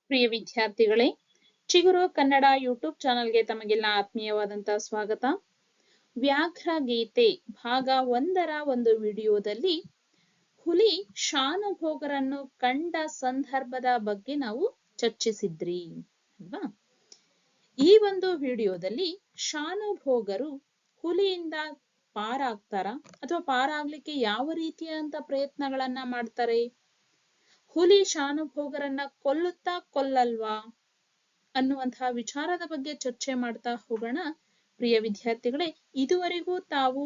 ಪ್ರಿಯ ವಿದ್ಯಾರ್ಥಿಗಳೇ, ಚಿಗುರು ಕನ್ನಡ ಯೂಟ್ಯೂಬ್ ಚಾನೆಲ್ಗೆ ತಮಗೆಲ್ಲ ಆತ್ಮೀಯವಾದಂತಹ ಸ್ವಾಗತ. ವ್ಯಾಘ್ರ ಗೀತೆ ಭಾಗ 1ರ ಒಂದು ವಿಡಿಯೋದಲ್ಲಿ ಹುಲಿ ಶಾನುಭೋಗರನ್ನು ಕಂಡ ಸಂದರ್ಭದ ಬಗ್ಗೆ ನಾವು ಚರ್ಚಿಸಿದ್ರಿ ಅಲ್ವಾ? ಈ ಒಂದು ವಿಡಿಯೋದಲ್ಲಿ ಶಾನುಭೋಗರು ಹುಲಿಯಿಂದ ಪಾರಾಗ್ತಾರ ಅಥವಾ ಪಾರಾಗ್ಲಿಕ್ಕೆ ಯಾವ ರೀತಿಯಾದಂತ ಪ್ರಯತ್ನಗಳನ್ನ ಮಾಡ್ತಾರೆ, ಹುಲಿ ಶಾನುಭೋಗರನ್ನ ಕೊಲ್ಲುತ್ತಾ ಕೊಲ್ಲಲ್ವಾ ಅನ್ನುವಂತಹ ವಿಚಾರದ ಬಗ್ಗೆ ಚರ್ಚೆ ಮಾಡ್ತಾ ಹೋಗೋಣ. ಪ್ರಿಯ ವಿದ್ಯಾರ್ಥಿಗಳೇ, ಇದುವರೆಗೂ ತಾವು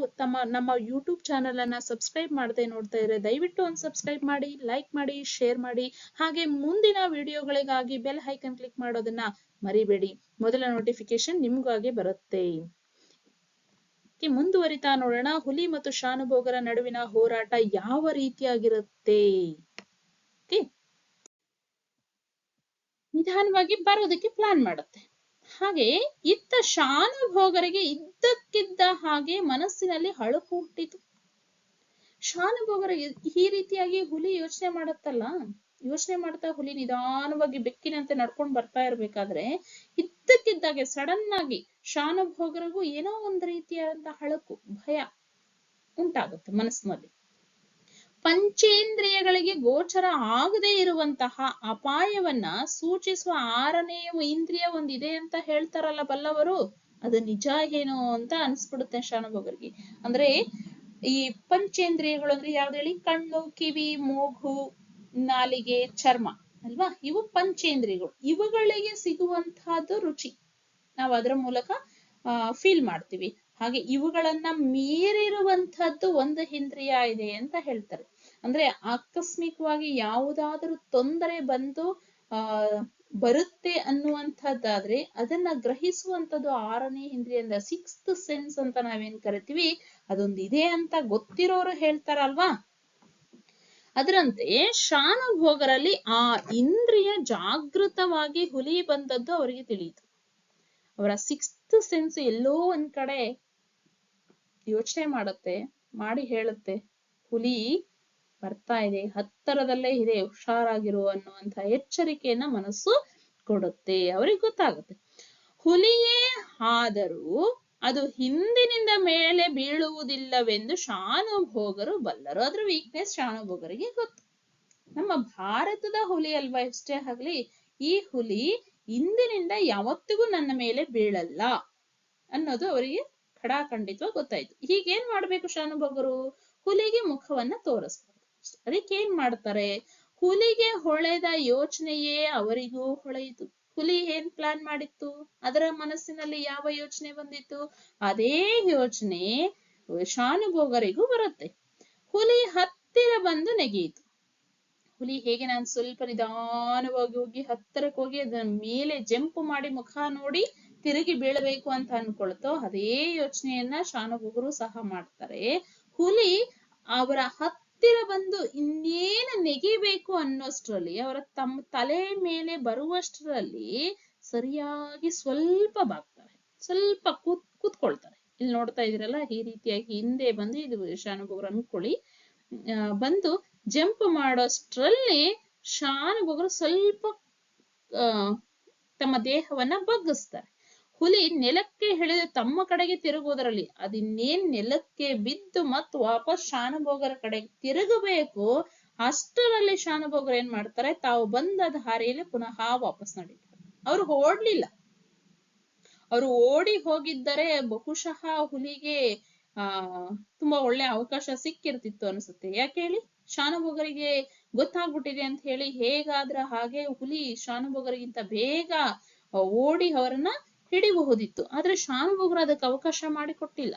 ನಮ್ಮ ಯೂಟ್ಯೂಬ್ ಚಾನೆಲ್ ಅನ್ನ ಸಬ್ಸ್ಕ್ರೈಬ್ ಮಾಡದೆ ನೋಡ್ತಾ ಇದ್ರೆ ದಯವಿಟ್ಟು ಒಂದು ಸಬ್ಸ್ಕ್ರೈಬ್ ಮಾಡಿ, ಲೈಕ್ ಮಾಡಿ, ಶೇರ್ ಮಾಡಿ, ಹಾಗೆ ಮುಂದಿನ ವಿಡಿಯೋಗಳಿಗಾಗಿ ಬೆಲ್ ಐಕನ್ ಕ್ಲಿಕ್ ಮಾಡೋದನ್ನ ಮರಿಬೇಡಿ. ಮೊದಲ ನೋಟಿಫಿಕೇಶನ್ ನಿಮ್ಗಾಗಿ ಬರುತ್ತೆ. ಮುಂದುವರಿತಾ ನೋಡೋಣ, ಹುಲಿ ಮತ್ತು ಶಾನುಭೋಗರ ನಡುವಿನ ಹೋರಾಟ ಯಾವ ರೀತಿಯಾಗಿರುತ್ತೆ. ನಿಧಾನವಾಗಿ ಬರೋದಕ್ಕೆ ಪ್ಲಾನ್ ಮಾಡುತ್ತೆ. ಹಾಗೆ ಇತ್ತ ಶಾನುಭೋಗರಿಗೆ ಇದ್ದಕ್ಕಿದ್ದ ಹಾಗೆ ಮನಸ್ಸಿನಲ್ಲಿ ಅಳುಕು ಹುಟ್ಟಿತು. ಶಾನುಭೋಗರ ಈ ರೀತಿಯಾಗಿ ಹುಲಿ ಯೋಚನೆ ಮಾಡ್ತಾ ಹುಲಿ ನಿಧಾನವಾಗಿ ಬೆಕ್ಕಿನಂತೆ ನಡ್ಕೊಂಡು ಬರ್ತಾ ಇರ್ಬೇಕಾದ್ರೆ ಇದ್ದಕ್ಕಿದ್ದಾಗೆ ಸಡನ್ ಆಗಿ ಶಾನುಭೋಗರಿಗೂ ಏನೋ ಒಂದು ರೀತಿಯಾದಂತಹ ಅಳುಕು, ಭಯ ಉಂಟಾಗುತ್ತೆ ಮನಸ್ಸಿನಲ್ಲಿ. ಪಂಚೇಂದ್ರಿಯಗಳಿಗೆ ಗೋಚರ ಆಗದೇ ಇರುವಂತಹ ಅಪಾಯವನ್ನ ಸೂಚಿಸುವ 6ನೇ ಇಂದ್ರಿಯ ಒಂದಿದೆ ಅಂತ ಹೇಳ್ತಾರಲ್ಲ ಬಲ್ಲವರು, ಅದು ನಿಜ ಏನೋ ಅಂತ ಅನ್ಸ್ಬಿಡುತ್ತೆ ಶಾನುಭೋಗರಿಗೆ. ಅಂದ್ರೆ ಈ ಪಂಚೇಂದ್ರಿಯಗಳು ಅಂದ್ರೆ ಯಾವ್ದು ಹೇಳಿ? ಕಣ್ಣು, ಕಿವಿ, ಮೂಗು, ನಾಲಿಗೆ, ಚರ್ಮ ಅಲ್ವಾ? ಇವು ಪಂಚೇಂದ್ರಿಯಗಳು. ಇವುಗಳಿಗೆ ಸಿಗುವಂತಹದ್ದು ರುಚಿ, ನಾವು ಅದರ ಮೂಲಕ ಫೀಲ್ ಮಾಡ್ತೀವಿ. ಹಾಗೆ ಇವುಗಳನ್ನ ಮೀರಿರುವಂತಹದ್ದು ಒಂದು ಇಂದ್ರಿಯ ಇದೆ ಅಂತ ಹೇಳ್ತಾರೆ. ಅಂದ್ರೆ ಆಕಸ್ಮಿಕವಾಗಿ ಯಾವುದಾದ್ರೂ ತೊಂದರೆ ಬರುತ್ತೆ ಅನ್ನುವಂಥದ್ದಾದ್ರೆ ಅದನ್ನ ಗ್ರಹಿಸುವಂಥದ್ದು 6ನೇ ಇಂದ್ರಿಯ, 6th ಸೆನ್ಸ್ ಅಂತ ನಾವೇನ್ ಕರಿತೀವಿ, ಅದೊಂದು ಇದೆ ಅಂತ ಗೊತ್ತಿರೋರು ಹೇಳ್ತಾರಲ್ವಾ. ಅದರಂತೆ ಶಾನುಭೋಗರಲ್ಲಿ ಆ ಇಂದ್ರಿಯ ಜಾಗೃತವಾಗಿ ಹುಲಿ ಬಂದದ್ದು ಅವರಿಗೆ ತಿಳಿಯಿತು. ಅವರ 6th ಸೆನ್ಸ್ ಎಲ್ಲೋ ಒಂದ್ ಕಡೆ ಯೋಚನೆ ಮಾಡಿ ಹೇಳುತ್ತೆ, ಹುಲಿ ಬರ್ತಾ ಇದೆ, ಹತ್ತರದಲ್ಲೇ ಇದೆ, ಹುಷಾರಾಗಿರು ಅನ್ನುವಂತ ಎಚ್ಚರಿಕೆಯನ್ನ ಮನಸ್ಸು ಕೊಡುತ್ತೆ. ಅವ್ರಿಗೆ ಗೊತ್ತಾಗುತ್ತೆ. ಹುಲಿಯೇ ಆದರೂ ಅದು ಹಿಂದಿನಿಂದ ಮೇಲೆ ಬೀಳುವುದಿಲ್ಲವೆಂದು ಶಾನುಭೋಗರು ಬಲ್ಲರು. ಅದ್ರ ವೀಕ್ನೆಸ್ ಶಾನುಭೋಗರಿಗೆ ಗೊತ್ತು. ನಮ್ಮ ಭಾರತದ ಹುಲಿ ಅಲ್ವಾ ಎಷ್ಟೇ ಆಗ್ಲಿ, ಈ ಹುಲಿ ಹಿಂದಿನಿಂದ ಯಾವತ್ತಿಗೂ ನನ್ನ ಮೇಲೆ ಬೀಳಲ್ಲ ಅನ್ನೋದು ಅವರಿಗೆ ಖಡಾಖಂಡಿತವಾಗಿ ಗೊತ್ತಾಯ್ತು. ಹೀಗೇನ್ ಮಾಡ್ಬೇಕು ಶಾನುಭೋಗರು? ಹುಲಿಗೆ ಮುಖವನ್ನ ತೋರಿಸ್ಬಾರ್ದು. ಅದಕ್ಕೇನ್ ಮಾಡ್ತಾರೆ? ಹುಲಿಗೆ ಹೊಳೆದ ಯೋಚನೆಯೇ ಅವರಿಗೂ ಹೊಳೆಯಿತು. ಹುಲಿ ಏನ್ ಪ್ಲಾನ್ ಮಾಡಿತ್ತು, ಅದರ ಮನಸ್ಸಿನಲ್ಲಿ ಯಾವ ಯೋಚನೆ ಬಂದಿತ್ತು, ಅದೇ ಯೋಚನೆ ಶಾನುಭೋಗರಿಗೂ ಬರುತ್ತೆ. ಹುಲಿ ಹತ್ತಿರ ಬಂದು ನೆಗೆಯಿತು. ಹುಲಿ ಹೇಗೆ ನಾನು ಸ್ವಲ್ಪ ನಿಧಾನವಾಗಿ ಹೋಗಿ ಹತ್ತಿರಕ್ಕೆ ಹೋಗಿ ಅದರ ಮೇಲೆ ಜಂಪ್ ಮಾಡಿ ಮುಖ ನೋಡಿ ತಿರುಗಿ ಬೀಳಬೇಕು ಅಂತ ಅನ್ಕೊಳ್ತೋ, ಅದೇ ಯೋಚನೆಯನ್ನ ಶಾನುಭೋಗರು ಸಹ ಮಾಡ್ತಾರೆ. ಹುಲಿ ಅವರ ಹತ್ತಿರ ಬಂದು ಇನ್ನೇನು ನೆಗಿಬೇಕು ಅನ್ನೋಷ್ಟರಲ್ಲಿ, ಅವರ ತಮ್ಮ ತಲೆ ಮೇಲೆ ಬರುವಷ್ಟರಲ್ಲಿ ಸರಿಯಾಗಿ ಸ್ವಲ್ಪ ಬಾಗ್ತಾರೆ, ಸ್ವಲ್ಪ ಕೂತ್ಕೊಳ್ತಾರೆ. ಇಲ್ಲಿ ನೋಡ್ತಾ ಇದೀರಲ್ಲ, ಈ ರೀತಿಯಾಗಿ ಹಿಂದೆ ಬಂದು, ಇದು ಶಾನುಭೋಗರು ಅನ್ಕೊಳ್ಳಿ, ಬಂದು ಜಂಪ್ ಮಾಡೋಷ್ಟ್ರಲ್ಲಿ ಶಾನುಭೋಗರು ಸ್ವಲ್ಪ ತಮ್ಮ ದೇಹವನ್ನ ಬಗ್ಗಿಸ್ತಾರೆ. ಹುಲಿ ನೆಲಕ್ಕೆ ಹಿಡಿದು ತಮ್ಮ ಕಡೆಗೆ ತಿರುಗುವುದರಲ್ಲಿ ಅದಿನ್ನೇನ್ ನೆಲಕ್ಕೆ ಬಿದ್ದು ಮತ್ತು ವಾಪಸ್ ಶಾನುಭೋಗರ ಕಡೆಗೆ ತಿರುಗಬೇಕು, ಅಷ್ಟರಲ್ಲಿ ಶಾನುಭೋಗರು ಏನ್ ಮಾಡ್ತಾರೆ, ತಾವು ಬಂದ ದಾರಿಯಲ್ಲಿ ಪುನಃ ವಾಪಸ್ ನಡೀತಾರೆ. ಅವ್ರು ಓಡ್ಲಿಲ್ಲ. ಅವರು ಓಡಿ ಹೋಗಿದ್ದರೆ ಬಹುಶಃ ಹುಲಿಗೆ ತುಂಬಾ ಒಳ್ಳೆ ಅವಕಾಶ ಸಿಕ್ಕಿರ್ತಿತ್ತು ಅನ್ಸುತ್ತೆ. ಯಾಕೆ ಹೇಳಿ? ಶಾನುಭೋಗರಿಗೆ ಗೊತ್ತಾಗ್ಬಿಟ್ಟಿದೆ ಅಂತ ಹೇಳಿ ಹೇಗಾದ್ರ ಹಾಗೆ ಹುಲಿ ಶಾನುಭೋಗರಿಗಿಂತ ಬೇಗ ಓಡಿ ಅವರನ್ನ ಹಿಡಿಬಹುದಿತ್ತು. ಆದ್ರೆ ಶಾನುಭೋಗರು ಅದಕ್ಕೆ ಅವಕಾಶ ಮಾಡಿಕೊಟ್ಟಿಲ್ಲ.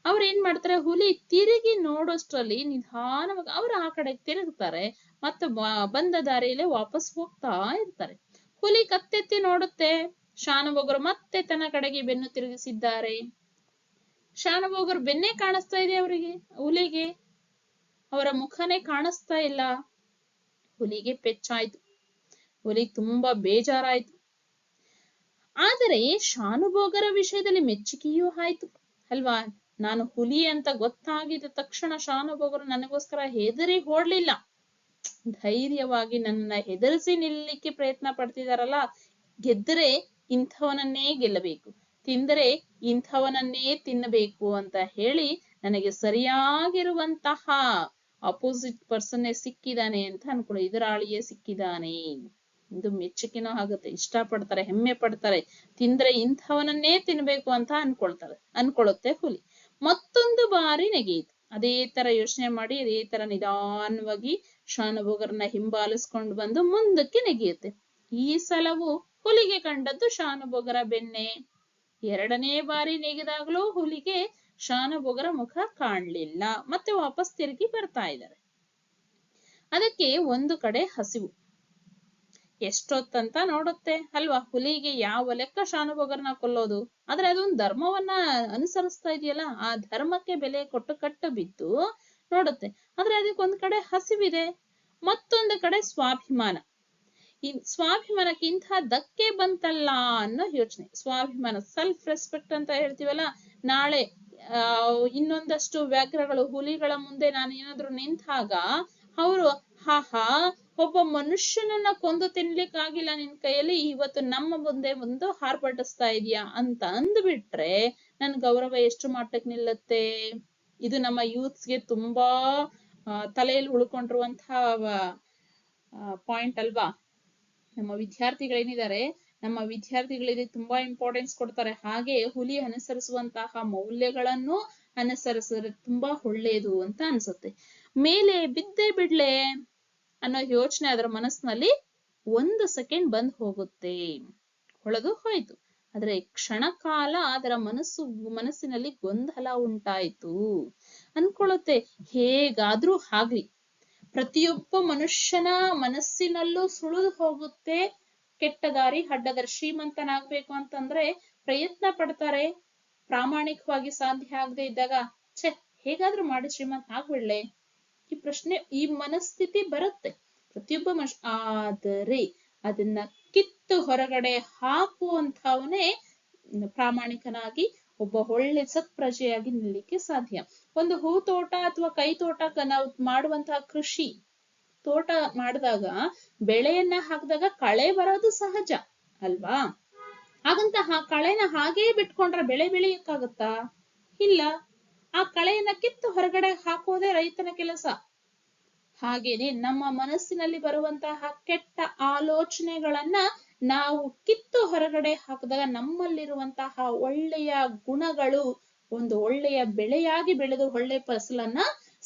ಅವ್ರು ಏನ್ ಮಾಡ್ತಾರೆ, ಹುಲಿ ತಿರುಗಿ ನೋಡೋಷ್ಟ್ರಲ್ಲಿ ನಿಧಾನವಾಗಿ ಅವ್ರು ಆ ಕಡೆ ತಿರುಗ್ತಾರೆ, ಮತ್ತೆ ಬಂದ ದಾರಿಯಲ್ಲೇ ವಾಪಸ್ ಹೋಗ್ತಾ ಇರ್ತಾರೆ. ಹುಲಿ ಕತ್ತೆತ್ತಿ ನೋಡುತ್ತೆ, ಶಾನುಭೋಗರು ಮತ್ತೆ ತನ್ನ ಕಡೆಗೆ ಬೆನ್ನು ತಿರುಗಿಸಿದ್ದಾರೆ. ಶಾನುಭೋಗರು ಬೆನ್ನೇ ಕಾಣಿಸ್ತಾ ಇದೆ ಅವರಿಗೆ, ಹುಲಿಗೆ ಅವರ ಮುಖನೇ ಕಾಣಿಸ್ತಾ ಇಲ್ಲ. ಹುಲಿಗೆ ಪೆಚ್ಚಾಯ್ತು, ಹುಲಿಗೆ ತುಂಬಾ ಬೇಜಾರಾಯ್ತು. ಆದರೆ ಶಾನುಭೋಗರ ವಿಷಯದಲ್ಲಿ ಮೆಚ್ಚುಗೆಯೂ ಆಯ್ತು ಅಲ್ವಾ. ನಾನು ಹುಲಿ ಅಂತ ಗೊತ್ತಾಗಿದ್ದ ತಕ್ಷಣ ಶಾನುಭೋಗರು ನನಗೋಸ್ಕರ ಹೆದರಿ ಓಡ್ಲಿಲ್ಲ. ಧೈರ್ಯವಾಗಿ ನನ್ನನ್ನ ಹೆದರಿಸಿ ನಿಲ್ಲಲಿಕ್ಕೆ ಪ್ರಯತ್ನ ಪಡ್ತಿದಾರಲ್ಲ, ಗೆದ್ದರೆ ಇಂಥವನನ್ನೇ ಗೆಲ್ಲಬೇಕು, ತಿಂದರೆ ಇಂಥವನನ್ನೇ ತಿನ್ನಬೇಕು ಅಂತ ಹೇಳಿ ನನಗೆ ಸರಿಯಾಗಿರುವಂತಹ ಅಪೋಸಿಟ್ ಪರ್ಸನ್ನೇ ಸಿಕ್ಕಿದಾನೆ ಅಂತ ಅನ್ಕೊಳ್ಳಿ, ಎದುರಾಳಿಯೇ ಸಿಕ್ಕಿದಾನೆ. ಇದು ಮೆಚ್ಚುಗೆನೂ ಆಗುತ್ತೆ, ಇಷ್ಟಪಡ್ತಾರೆ, ಹೆಮ್ಮೆ ಪಡ್ತಾರೆ, ತಿಂದ್ರೆ ಇಂಥವನನ್ನೇ ತಿನ್ಬೇಕು ಅಂತ ಅನ್ಕೊಳ್ಳುತ್ತೆ ಹುಲಿ. ಮತ್ತೊಂದು ಬಾರಿ ನೆಗೆಯಿತು. ಅದೇ ತರ ಯೋಚನೆ ಮಾಡಿ ಅದೇ ತರ ನಿಧಾನವಾಗಿ ಶಾನುಭೋಗರನ್ನ ಹಿಂಬಾಲಿಸ್ಕೊಂಡು ಬಂದು ಮುಂದಕ್ಕೆ ನೆಗೆಯುತ್ತೆ. ಈ ಸಲವು ಹುಲಿಗೆ ಕಂಡದ್ದು ಶಾನುಭೋಗರ ಬೆನ್ನೆ. ಎರಡನೇ ಬಾರಿ ನೆಗೆದಾಗ್ಲೂ ಹುಲಿಗೆ ಶಾನುಭೋಗರ ಮುಖ ಕಾಣ್ಲಿಲ್ಲ. ಮತ್ತೆ ವಾಪಸ್ ತಿರುಗಿ ಬರ್ತಾ ಇದ್ದಾರೆ. ಅದಕ್ಕೆ ಒಂದು ಕಡೆ ಹಸಿವು. ಎಷ್ಟೊತ್ತಂತ ನೋಡುತ್ತೆ ಅಲ್ವಾ? ಹುಲಿಗೆ ಯಾವ ಲೆಕ್ಕ ಶಾನುಭೋಗರನ್ನ ಕೊಲ್ಲೋದು? ಆದ್ರೆ ಅದೊಂದು ಧರ್ಮವನ್ನ ಅನುಸರಿಸ್ತಾ ಇದೆಯಲ್ಲ, ಆ ಧರ್ಮಕ್ಕೆ ಬೆಲೆ ಕೊಟ್ಟು ಕಟ್ಟು ಬಿದ್ದು ನೋಡುತ್ತೆ. ಆದ್ರೆ ಅದಕ್ಕೊಂದ್ ಕಡೆ ಹಸಿವಿದೆ, ಮತ್ತೊಂದು ಕಡೆ ಸ್ವಾಭಿಮಾನ. ಈ ಸ್ವಾಭಿಮಾನಕ್ಕೆ ಇಂಥ ಧಕ್ಕೆ ಬಂತಲ್ಲ ಅನ್ನೋ ಯೋಚನೆ. ಸ್ವಾಭಿಮಾನ, ಸೆಲ್ಫ್ ರೆಸ್ಪೆಕ್ಟ್ ಅಂತ ಹೇಳ್ತೀವಲ್ಲ. ನಾಳೆ ಇನ್ನೊಂದಷ್ಟು ವ್ಯಾಘ್ರಗಳು, ಹುಲಿಗಳ ಮುಂದೆ ನಾನು ಏನಾದ್ರು ನಿಂತಾಗ ಅವರು ಒಬ್ಬ ಮನುಷ್ಯನನ್ನ ಕೊಂದು ತಿನ್ಲಿಕ್ಕಾಗಿಲ್ಲ ನಿನ್ ಕೈಯಲ್ಲಿ, ಇವತ್ತು ನಮ್ಮ ಮುಂದೆ ಒಂದು ಹಾರ್ಪಡಿಸ್ತಾ ಇದೀಯಾ ಅಂತ ಅಂದ್ಬಿಟ್ರೆ ನನ್ ಗೌರವ ಎಷ್ಟು ಮಟ್ಟಕ್ಕೆ ನಿಲ್ಲತ್ತೆ? ಇದು ನಮ್ಮ ಯೂತ್ಸ್ಗೆ ತುಂಬಾ ತಲೆಯಲ್ಲಿ ಉಳ್ಕೊಂಡಿರುವಂತಹ ಪಾಯಿಂಟ್ ಅಲ್ವಾ? ನಮ್ಮ ವಿದ್ಯಾರ್ಥಿಗಳೇನಿದ್ದಾರೆ, ನಮ್ಮ ವಿದ್ಯಾರ್ಥಿಗಳಿಗೆ ತುಂಬಾ ಇಂಪಾರ್ಟೆನ್ಸ್ ಕೊಡ್ತಾರೆ. ಹಾಗೆ ಹುಲಿ ಅನುಸರಿಸುವಂತಹ ಮೌಲ್ಯಗಳನ್ನು ಅನುಸರಿಸಿದ್ರೆ ತುಂಬಾ ಒಳ್ಳೇದು ಅಂತ ಅನ್ಸುತ್ತೆ. ಮೇಲೆ ಬಿದ್ದೇ ಬಿಡ್ಲೆ ಅನ್ನೋ ಯೋಚನೆ ಅದರ ಮನಸ್ಸಿನಲ್ಲಿ ಒಂದು ಸೆಕೆಂಡ್ ಬಂದ್ ಹೋಗುತ್ತೆ, ಹೊಳೆದು ಹೋಯ್ತು. ಆದ್ರೆ ಕ್ಷಣ ಕಾಲ ಅದರ ಮನಸ್ಸಿನಲ್ಲಿ ಗೊಂದಲ ಉಂಟಾಯ್ತು. ಅನ್ಕೊಳ್ಳುತ್ತೆ, ಹೇಗಾದ್ರೂ ಆಗ್ಲಿ ಪ್ರತಿಯೊಬ್ಬ ಮನುಷ್ಯನ ಮನಸ್ಸಿನಲ್ಲೂ ಸುಳಿದು ಹೋಗುತ್ತೆ ಕೆಟ್ಟ ದಾರಿ, ಅಡ್ಡದಾರಿ. ಶ್ರೀಮಂತನಾಗ್ಬೇಕು ಅಂತಂದ್ರೆ ಪ್ರಯತ್ನ ಪಡ್ತಾರೆ, ಪ್ರಾಮಾಣಿಕವಾಗಿ ಸಾಧ್ಯ ಆಗದೆ ಇದ್ದಾಗ ಹೇಗಾದ್ರೂ ಮಾಡಿ ಶ್ರೀಮಂತ ಆಗ್ಬಿಡ್ಲೆ, ಈ ಪ್ರಶ್ನೆ, ಈ ಮನಸ್ಥಿತಿ ಬರುತ್ತೆ ಪ್ರತಿಯೊಬ್ಬ ಆದರೆ ಅದನ್ನ ಕಿತ್ತು ಹೊರಗಡೆ ಹಾಕುವಂಥವನೇ ಪ್ರಾಮಾಣಿಕನಾಗಿ ಒಬ್ಬ ಒಳ್ಳೆ ಸತ್ಪ್ರಜೆಯಾಗಿ ನಿಲ್ಲಲಿಕ್ಕೆ ಸಾಧ್ಯ. ಒಂದು ಹೂ ತೋಟ ಅಥವಾ ಕೈ ತೋಟ ನಾವು ಮಾಡುವಂತಹ ಕೃಷಿ ತೋಟ ಮಾಡಿದಾಗ, ಬೆಳೆಯನ್ನ ಹಾಕಿದಾಗ ಕಳೆ ಬರೋದು ಸಹಜ ಅಲ್ವಾ? ಹಾಗಂತ ಕಳೆನ ಹಾಗೇ ಬಿಟ್ಕೊಂಡ್ರೆ ಬೆಳೆ ಬೆಳೆಯಕ್ಕಾಗತ್ತಾ? ಇಲ್ಲ. ಆ ಕಳೆಯನ್ನ ಕಿತ್ತು ಹೊರಗಡೆ ಹಾಕೋದೇ ರೈತನ ಕೆಲಸ. ಹಾಗೇನೆ ನಮ್ಮ ಮನಸ್ಸಿನಲ್ಲಿ ಬರುವಂತಹ ಕೆಟ್ಟ ಆಲೋಚನೆಗಳನ್ನ ನಾವು ಕಿತ್ತು ಹೊರಗಡೆ ಹಾಕಿದಾಗ ನಮ್ಮಲ್ಲಿರುವಂತಹ ಒಳ್ಳೆಯ ಗುಣಗಳು ಒಂದು ಒಳ್ಳೆಯ ಬೆಳೆಯಾಗಿ ಬೆಳೆದು ಒಳ್ಳೆ ಫಸಲನ್ನ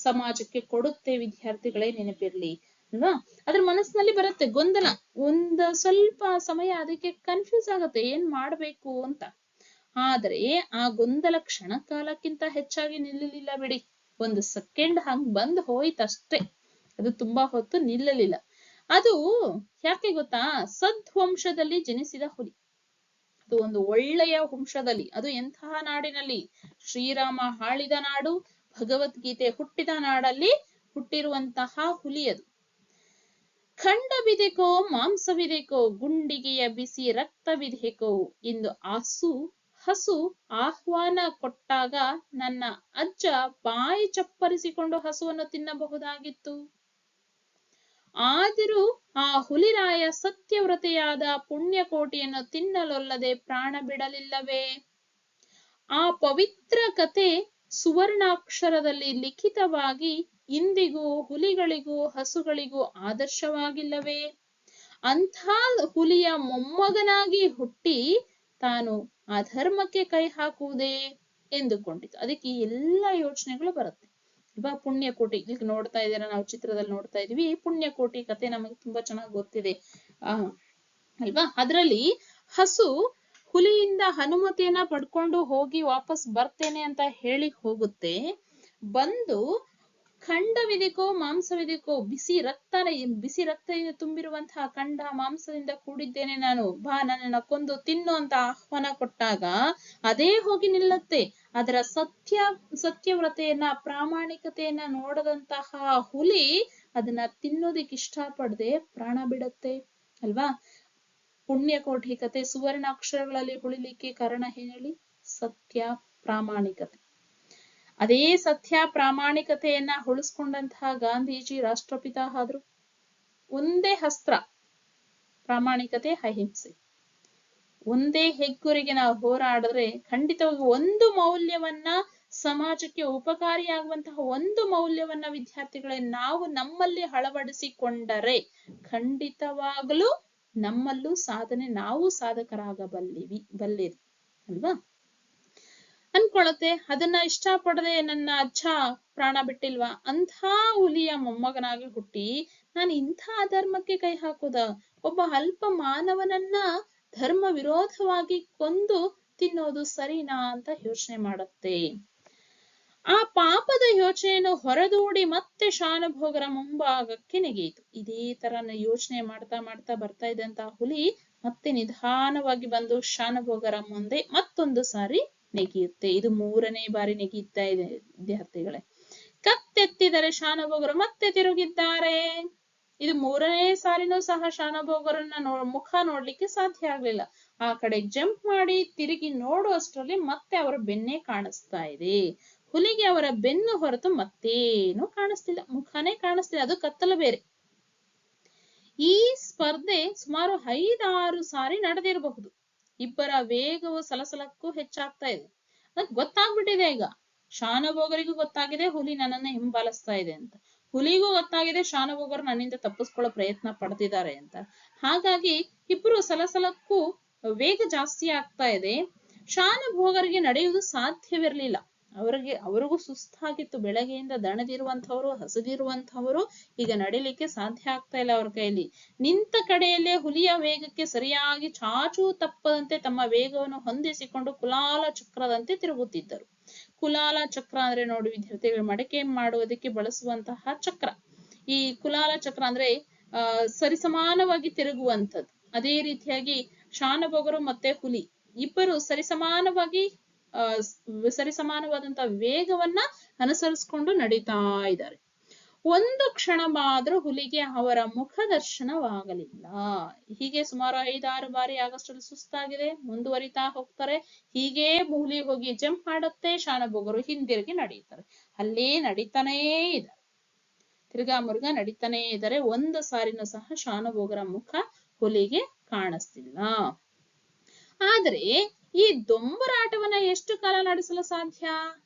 ಸಮಾಜಕ್ಕೆ ಕೊಡುತ್ತೆ. ವಿದ್ಯಾರ್ಥಿಗಳೇ ನೆನಪಿರ್ಲಿ ಅಲ್ವಾ? ಅದ್ರ ಮನಸ್ಸಿನಲ್ಲಿ ಬರುತ್ತೆ ಗೊಂದಲ, ಒಂದ್ ಸ್ವಲ್ಪ ಸಮಯ ಅದಕ್ಕೆ ಕನ್ಫ್ಯೂಸ್ ಆಗತ್ತೆ ಏನ್ ಮಾಡ್ಬೇಕು ಅಂತ. ಆದ್ರೆ ಆ ಗೊಂದಲ ಕ್ಷಣ ಕಾಲಕ್ಕಿಂತ ಹೆಚ್ಚಾಗಿ ನಿಲ್ಲಲಿಲ್ಲ ಬಿಡಿ, ಒಂದು ಸೆಕೆಂಡ್ ಹಂಗ್ ಬಂದ್ ಹೋಯ್ತಷ್ಟೇ, ಅದು ತುಂಬಾ ಹೊತ್ತು ನಿಲ್ಲಲಿಲ್ಲ. ಅದು ಯಾಕೆ ಗೊತ್ತಾ? ಸದ್ವಂಶದಲ್ಲಿ ಜನಿಸಿದ ಹುಲಿ, ಅದು ಒಂದು ಒಳ್ಳೆಯ ವಂಶದಲ್ಲಿ, ಅದು ಎಂತಹ ನಾಡಿನಲ್ಲಿ? ಶ್ರೀರಾಮ ಆಳಿದ ನಾಡು, ಭಗವದ್ಗೀತೆ ಹುಟ್ಟಿದ ನಾಡಲ್ಲಿ ಹುಟ್ಟಿರುವಂತಹ ಹುಲಿ ಅದು. ಖಂಡವಿದೆಕೋ ಮಾಂಸವಿದೆಕೋ, ಗುಂಡಿಗೆಯ ಬಿಸಿ ರಕ್ತವಿದೆಕೋ ಎಂದು ಹಸು ಆಹ್ವಾನ ಕೊಟ್ಟಾಗ ನನ್ನ ಅಜ್ಜ ಬಾಯಿ ಚಪ್ಪರಿಸಿಕೊಂಡು ಹಸುವನ್ನು ತಿನ್ನಬಹುದಾಗಿತ್ತು. ಆದರೂ ಆ ಹುಲಿರಾಯ ಸತ್ಯವ್ರತೆಯಾದ ಪುಣ್ಯಕೋಟಿಯನ್ನು ತಿನ್ನಲೊಲ್ಲದೆ ಪ್ರಾಣ ಬಿಡಲಿಲ್ಲವೇ? ಆ ಪವಿತ್ರ ಕತೆ ಸುವರ್ಣಾಕ್ಷರದಲ್ಲಿ ಲಿಖಿತವಾಗಿ ಇಂದಿಗೂ ಹುಲಿಗಳಿಗೂ ಹಸುಗಳಿಗೂ ಆದರ್ಶವಾಗಿಲ್ಲವೇ? ಅಂಥ ಹುಲಿಯ ಮೊಮ್ಮಗನಾಗಿ ಹುಟ್ಟಿ ತಾನು ಅಧರ್ಮಕ್ಕೆ ಕೈ ಹಾಕುವುದೇ ಎಂದುಕೊಂಡಿತು. ಅದಕ್ಕೆ ಎಲ್ಲ ಯೋಚನೆಗಳು ಬರುತ್ತೆ ಅಲ್ವಾ? ಪುಣ್ಯಕೋಟಿ ಇಲ್ಲಿ ನೋಡ್ತಾ ಇದ್ದೀರಾ, ನಾವು ಚಿತ್ರದಲ್ಲಿ ನೋಡ್ತಾ ಇದೀವಿ. ಪುಣ್ಯಕೋಟಿ ಕತೆ ನಮಗೆ ತುಂಬಾ ಚೆನ್ನಾಗಿ ಗೊತ್ತಿದೆ ಅಲ್ವಾ? ಅದ್ರಲ್ಲಿ ಹಸು ಹುಲಿಯಿಂದ ಅನುಮತಿಯನ್ನ ಪಡ್ಕೊಂಡು ಹೋಗಿ ವಾಪಸ್ ಬರ್ತೇನೆ ಅಂತ ಹೇಳಿ ಹೋಗುತ್ತೆ. ಬಂದು ಖಂಡವಿದೆಕೋ ಮಾಂಸವಿದೆಕೋ, ಬಿಸಿ ರಕ್ತದಿಂದ ತುಂಬಿರುವಂತಹ ಖಂಡ ಮಾಂಸದಿಂದ ಕೂಡಿದ್ದೇನೆ ನಾನು, ಬಾ ನನ್ನನ್ನ ಕೊಂದು ತಿನ್ನು ಅಂತ ಆಹ್ವಾನ ಕೊಟ್ಟಾಗ ಅದೇ ಹೋಗಿ ನಿಲ್ಲತ್ತೆ. ಅದರ ಸತ್ಯವ್ರತೆಯನ್ನ ಪ್ರಾಮಾಣಿಕತೆಯನ್ನ ನೋಡದಂತಹ ಹುಲಿ ಅದನ್ನ ತಿನ್ನೋದಿಕ್ ಇಷ್ಟಪಡದೆ ಪ್ರಾಣ ಬಿಡತ್ತೆ ಅಲ್ವಾ? ಪುಣ್ಯಕೋಟಿ ಕತೆ ಸುವರ್ಣಾಕ್ಷರಗಳಲ್ಲಿ ಉಳಿಲಿಕ್ಕೆ ಕಾರಣ ಏನ್ ಹೇಳಿ? ಸತ್ಯ, ಪ್ರಾಮಾಣಿಕತೆ. ಅದೇ ಸತ್ಯ ಪ್ರಾಮಾಣಿಕತೆಯನ್ನ ಉಳಿಸ್ಕೊಂಡಂತಹ ಗಾಂಧೀಜಿ ರಾಷ್ಟ್ರಪಿತ ಆದ್ರು. ಒಂದೇ ಅಸ್ತ್ರ, ಪ್ರಾಮಾಣಿಕತೆ, ಅಹಿಂಸೆ. ಒಂದೇ ಹೆಗ್ಗುರಿಗೆ ನಾವು ಹೋರಾಡಿದ್ರೆ ಖಂಡಿತವಾಗಿ ಒಂದು ಮೌಲ್ಯವನ್ನ, ಸಮಾಜಕ್ಕೆ ಉಪಕಾರಿಯಾಗುವಂತಹ ಒಂದು ಮೌಲ್ಯವನ್ನ ವಿದ್ಯಾರ್ಥಿಗಳೇ ನಾವು ನಮ್ಮಲ್ಲಿ ಅಳವಡಿಸಿಕೊಂಡರೆ ಖಂಡಿತವಾಗಲೂ ನಮ್ಮಲ್ಲೂ ಸಾಧನೆ, ನಾವು ಬಲ್ಲಿರಿ ಅಲ್ವಾ? ಅನ್ಕೊಳತ್ತೆ, ಅದನ್ನ ಇಷ್ಟಪಡದೆ ನನ್ನ ಅಜ್ಜ ಪ್ರಾಣ ಬಿಟ್ಟಿಲ್ವಾ, ಅಂಥ ಹುಲಿಯ ಮೊಮ್ಮಗನಾಗಿ ಹುಟ್ಟಿ ನಾನು ಇಂಥ ಅಧರ್ಮಕ್ಕೆ ಕೈ ಹಾಕುದ? ಒಬ್ಬ ಅಲ್ಪ ಮಾನವನನ್ನ ಧರ್ಮ ವಿರೋಧವಾಗಿ ಕೊಂದು ತಿನ್ನೋದು ಸರಿನಾ ಅಂತ ಯೋಚನೆ ಮಾಡುತ್ತೆ. ಆ ಪಾಪದ ಯೋಚನೆಯನ್ನು ಹೊರದೂಡಿ ಮತ್ತೆ ಶಾನುಭೋಗರ ಮುಂಭಾಗಕ್ಕೆ ನೆಗೆಯಿತು. ಇದೇ ತರ ಯೋಚನೆ ಮಾಡ್ತಾ ಮಾಡ್ತಾ ಬರ್ತಾ ಇದ್ದಂತ ಹುಲಿ ಮತ್ತೆ ನಿಧಾನವಾಗಿ ಬಂದು ಶಾನುಭೋಗರ ಮುಂದೆ ಮತ್ತೊಂದು ಸಾರಿ ನೆಗೆಯುತ್ತೆ. ಇದು 3ನೇ ಬಾರಿ ನೆಗೆಯುತ್ತಾ ಇದೆ ವಿದ್ಯಾರ್ಥಿಗಳೇ. ಕತ್ತೆತ್ತಿದರೆ ಶಾನುಭೋಗರು ಮತ್ತೆ ತಿರುಗಿದ್ದಾರೆ. ಇದು 3ನೇ ಸಾರಿನೂ ಸಹ ಶಾನುಭೋಗರನ್ನ ಮುಖ ನೋಡ್ಲಿಕ್ಕೆ ಸಾಧ್ಯ ಆಗ್ಲಿಲ್ಲ. ಆ ಕಡೆ ಜಂಪ್ ಮಾಡಿ ತಿರುಗಿ ನೋಡುವಷ್ಟರಲ್ಲಿ ಮತ್ತೆ ಅವರ ಬೆನ್ನೇ ಕಾಣಿಸ್ತಾ ಇದೆ. ಹುಲಿಗೆ ಅವರ ಬೆನ್ನು ಹೊರತು ಮತ್ತೇನು ಕಾಣಿಸ್ತಿಲ್ಲ, ಮುಖನೇ ಕಾಣಿಸ್ತಿಲ್ಲ, ಅದು ಕತ್ತಲು ಬೇರೆ. ಈ ಸ್ಪರ್ಧೆ ಸುಮಾರು 5-6 ಸಾರಿ ನಡೆದಿರಬಹುದು. ಇಬ್ಬರ ವೇಗವು ಸಲಸಲಕ್ಕೂ ಹೆಚ್ಚಾಗ್ತಾ ಇದೆ. ಅದಕ್ಕೆ ಗೊತ್ತಾಗ್ಬಿಟ್ಟಿದೆ ಈಗ, ಶಾನುಭೋಗರಿಗೂ ಗೊತ್ತಾಗಿದೆ ಹುಲಿ ನನ್ನನ್ನ ಹಿಂಬಾಲಿಸ್ತಾ ಇದೆ ಅಂತ, ಹುಲಿಗೂ ಗೊತ್ತಾಗಿದೆ ಶಾನುಭೋಗರು ನನ್ನಿಂದ ತಪ್ಪಿಸ್ಕೊಳ್ಳೋ ಪ್ರಯತ್ನ ಪಡ್ತಿದ್ದಾರೆ ಅಂತ. ಹಾಗಾಗಿ ಇಬ್ರು ಸಲಸಲಕ್ಕೂ ವೇಗ ಜಾಸ್ತಿ ಆಗ್ತಾ ಇದೆ. ಶಾನುಭೋಗರಿಗೆ ನಡೆಯುವುದು ಸಾಧ್ಯವಿರ್ಲಿಲ್ಲ. ಅವ್ರಿಗೂ ಸುಸ್ತಾಗಿತ್ತು. ಬೆಳಗ್ಗೆಯಿಂದ ದಣದಿರುವಂತವ್ರು, ಹಸಿದಿರುವಂತವರು ಈಗ ನಡಿಲಿಕ್ಕೆ ಸಾಧ್ಯ ಆಗ್ತಾ ಇಲ್ಲ ಅವ್ರ ಕೈಯಲ್ಲಿ. ನಿಂತ ಕಡೆಯಲ್ಲೇ ಹುಲಿಯ ವೇಗಕ್ಕೆ ಸರಿಯಾಗಿ ಚಾಚೂ ತಪ್ಪದಂತೆ ತಮ್ಮ ವೇಗವನ್ನು ಹೊಂದಿಸಿಕೊಂಡು ಕುಲಾಲ ಚಕ್ರದಂತೆ ತಿರುಗುತ್ತಿದ್ದರು. ಕುಲಾಲ ಚಕ್ರ ಅಂದ್ರೆ ನೋಡಿ ವಿದ್ಯಾರ್ಥಿಗಳು, ಮಡಕೆ ಮಾಡುವುದಕ್ಕೆ ಬಳಸುವಂತಹ ಚಕ್ರ. ಈ ಕುಲಾಲ ಚಕ್ರ ಅಂದ್ರೆ ಸರಿಸಮಾನವಾಗಿ ತಿರುಗುವಂಥದ್ದು. ಅದೇ ರೀತಿಯಾಗಿ ಶಾನುಭೋಗರು ಮತ್ತೆ ಹುಲಿ ಇಬ್ಬರು ಸರಿಸಮಾನವಾದಂತಹ ವೇಗವನ್ನ ಅನುಸರಿಸಿಕೊಂಡು ನಡೀತಾ ಇದ್ದಾರೆ. ಒಂದು ಕ್ಷಣ ಮಾತ್ರ ಹುಲಿಗೆ ಅವರ ಮುಖ ದರ್ಶನವಾಗಲಿಲ್ಲ. ಹೀಗೆ ಸುಮಾರು 5-6 ಬಾರಿ ಆಗಷ್ಟರಲ್ಲಿ ಸುಸ್ತಾಗಿದೆ, ಮುಂದುವರಿತಾ ಹೋಗ್ತಾರೆ. ಹೀಗೆ ಹುಲಿ ಹೋಗಿ ಜಂಪ್ ಮಾಡುತ್ತೆ, ಶಾನುಭೋಗರು ಹಿಂದಿರುಗಿ ನಡೀತಾರೆ. ಅಲ್ಲೇ ನಡೀತಾನೇ ಇದ್ದಾರೆ, ತಿರ್ಗಾ ಮುರ್ಗಾ ನಡೀತಾನೇ ಇದ್ದಾರೆ. ಒಂದು ಸಾರಿನೂ ಸಹ ಶಾನುಭೋಗರ ಮುಖ ಹುಲಿಗೆ ಕಾಣಿಸ್ತಿಲ್ಲ. ಆದ್ರೆ ಈ ದೊಂಬರಾಟವನ್ನ ಎಷ್ಟು ಕಾಲ ನಡೆಸಲು ಸಾಧ್ಯ?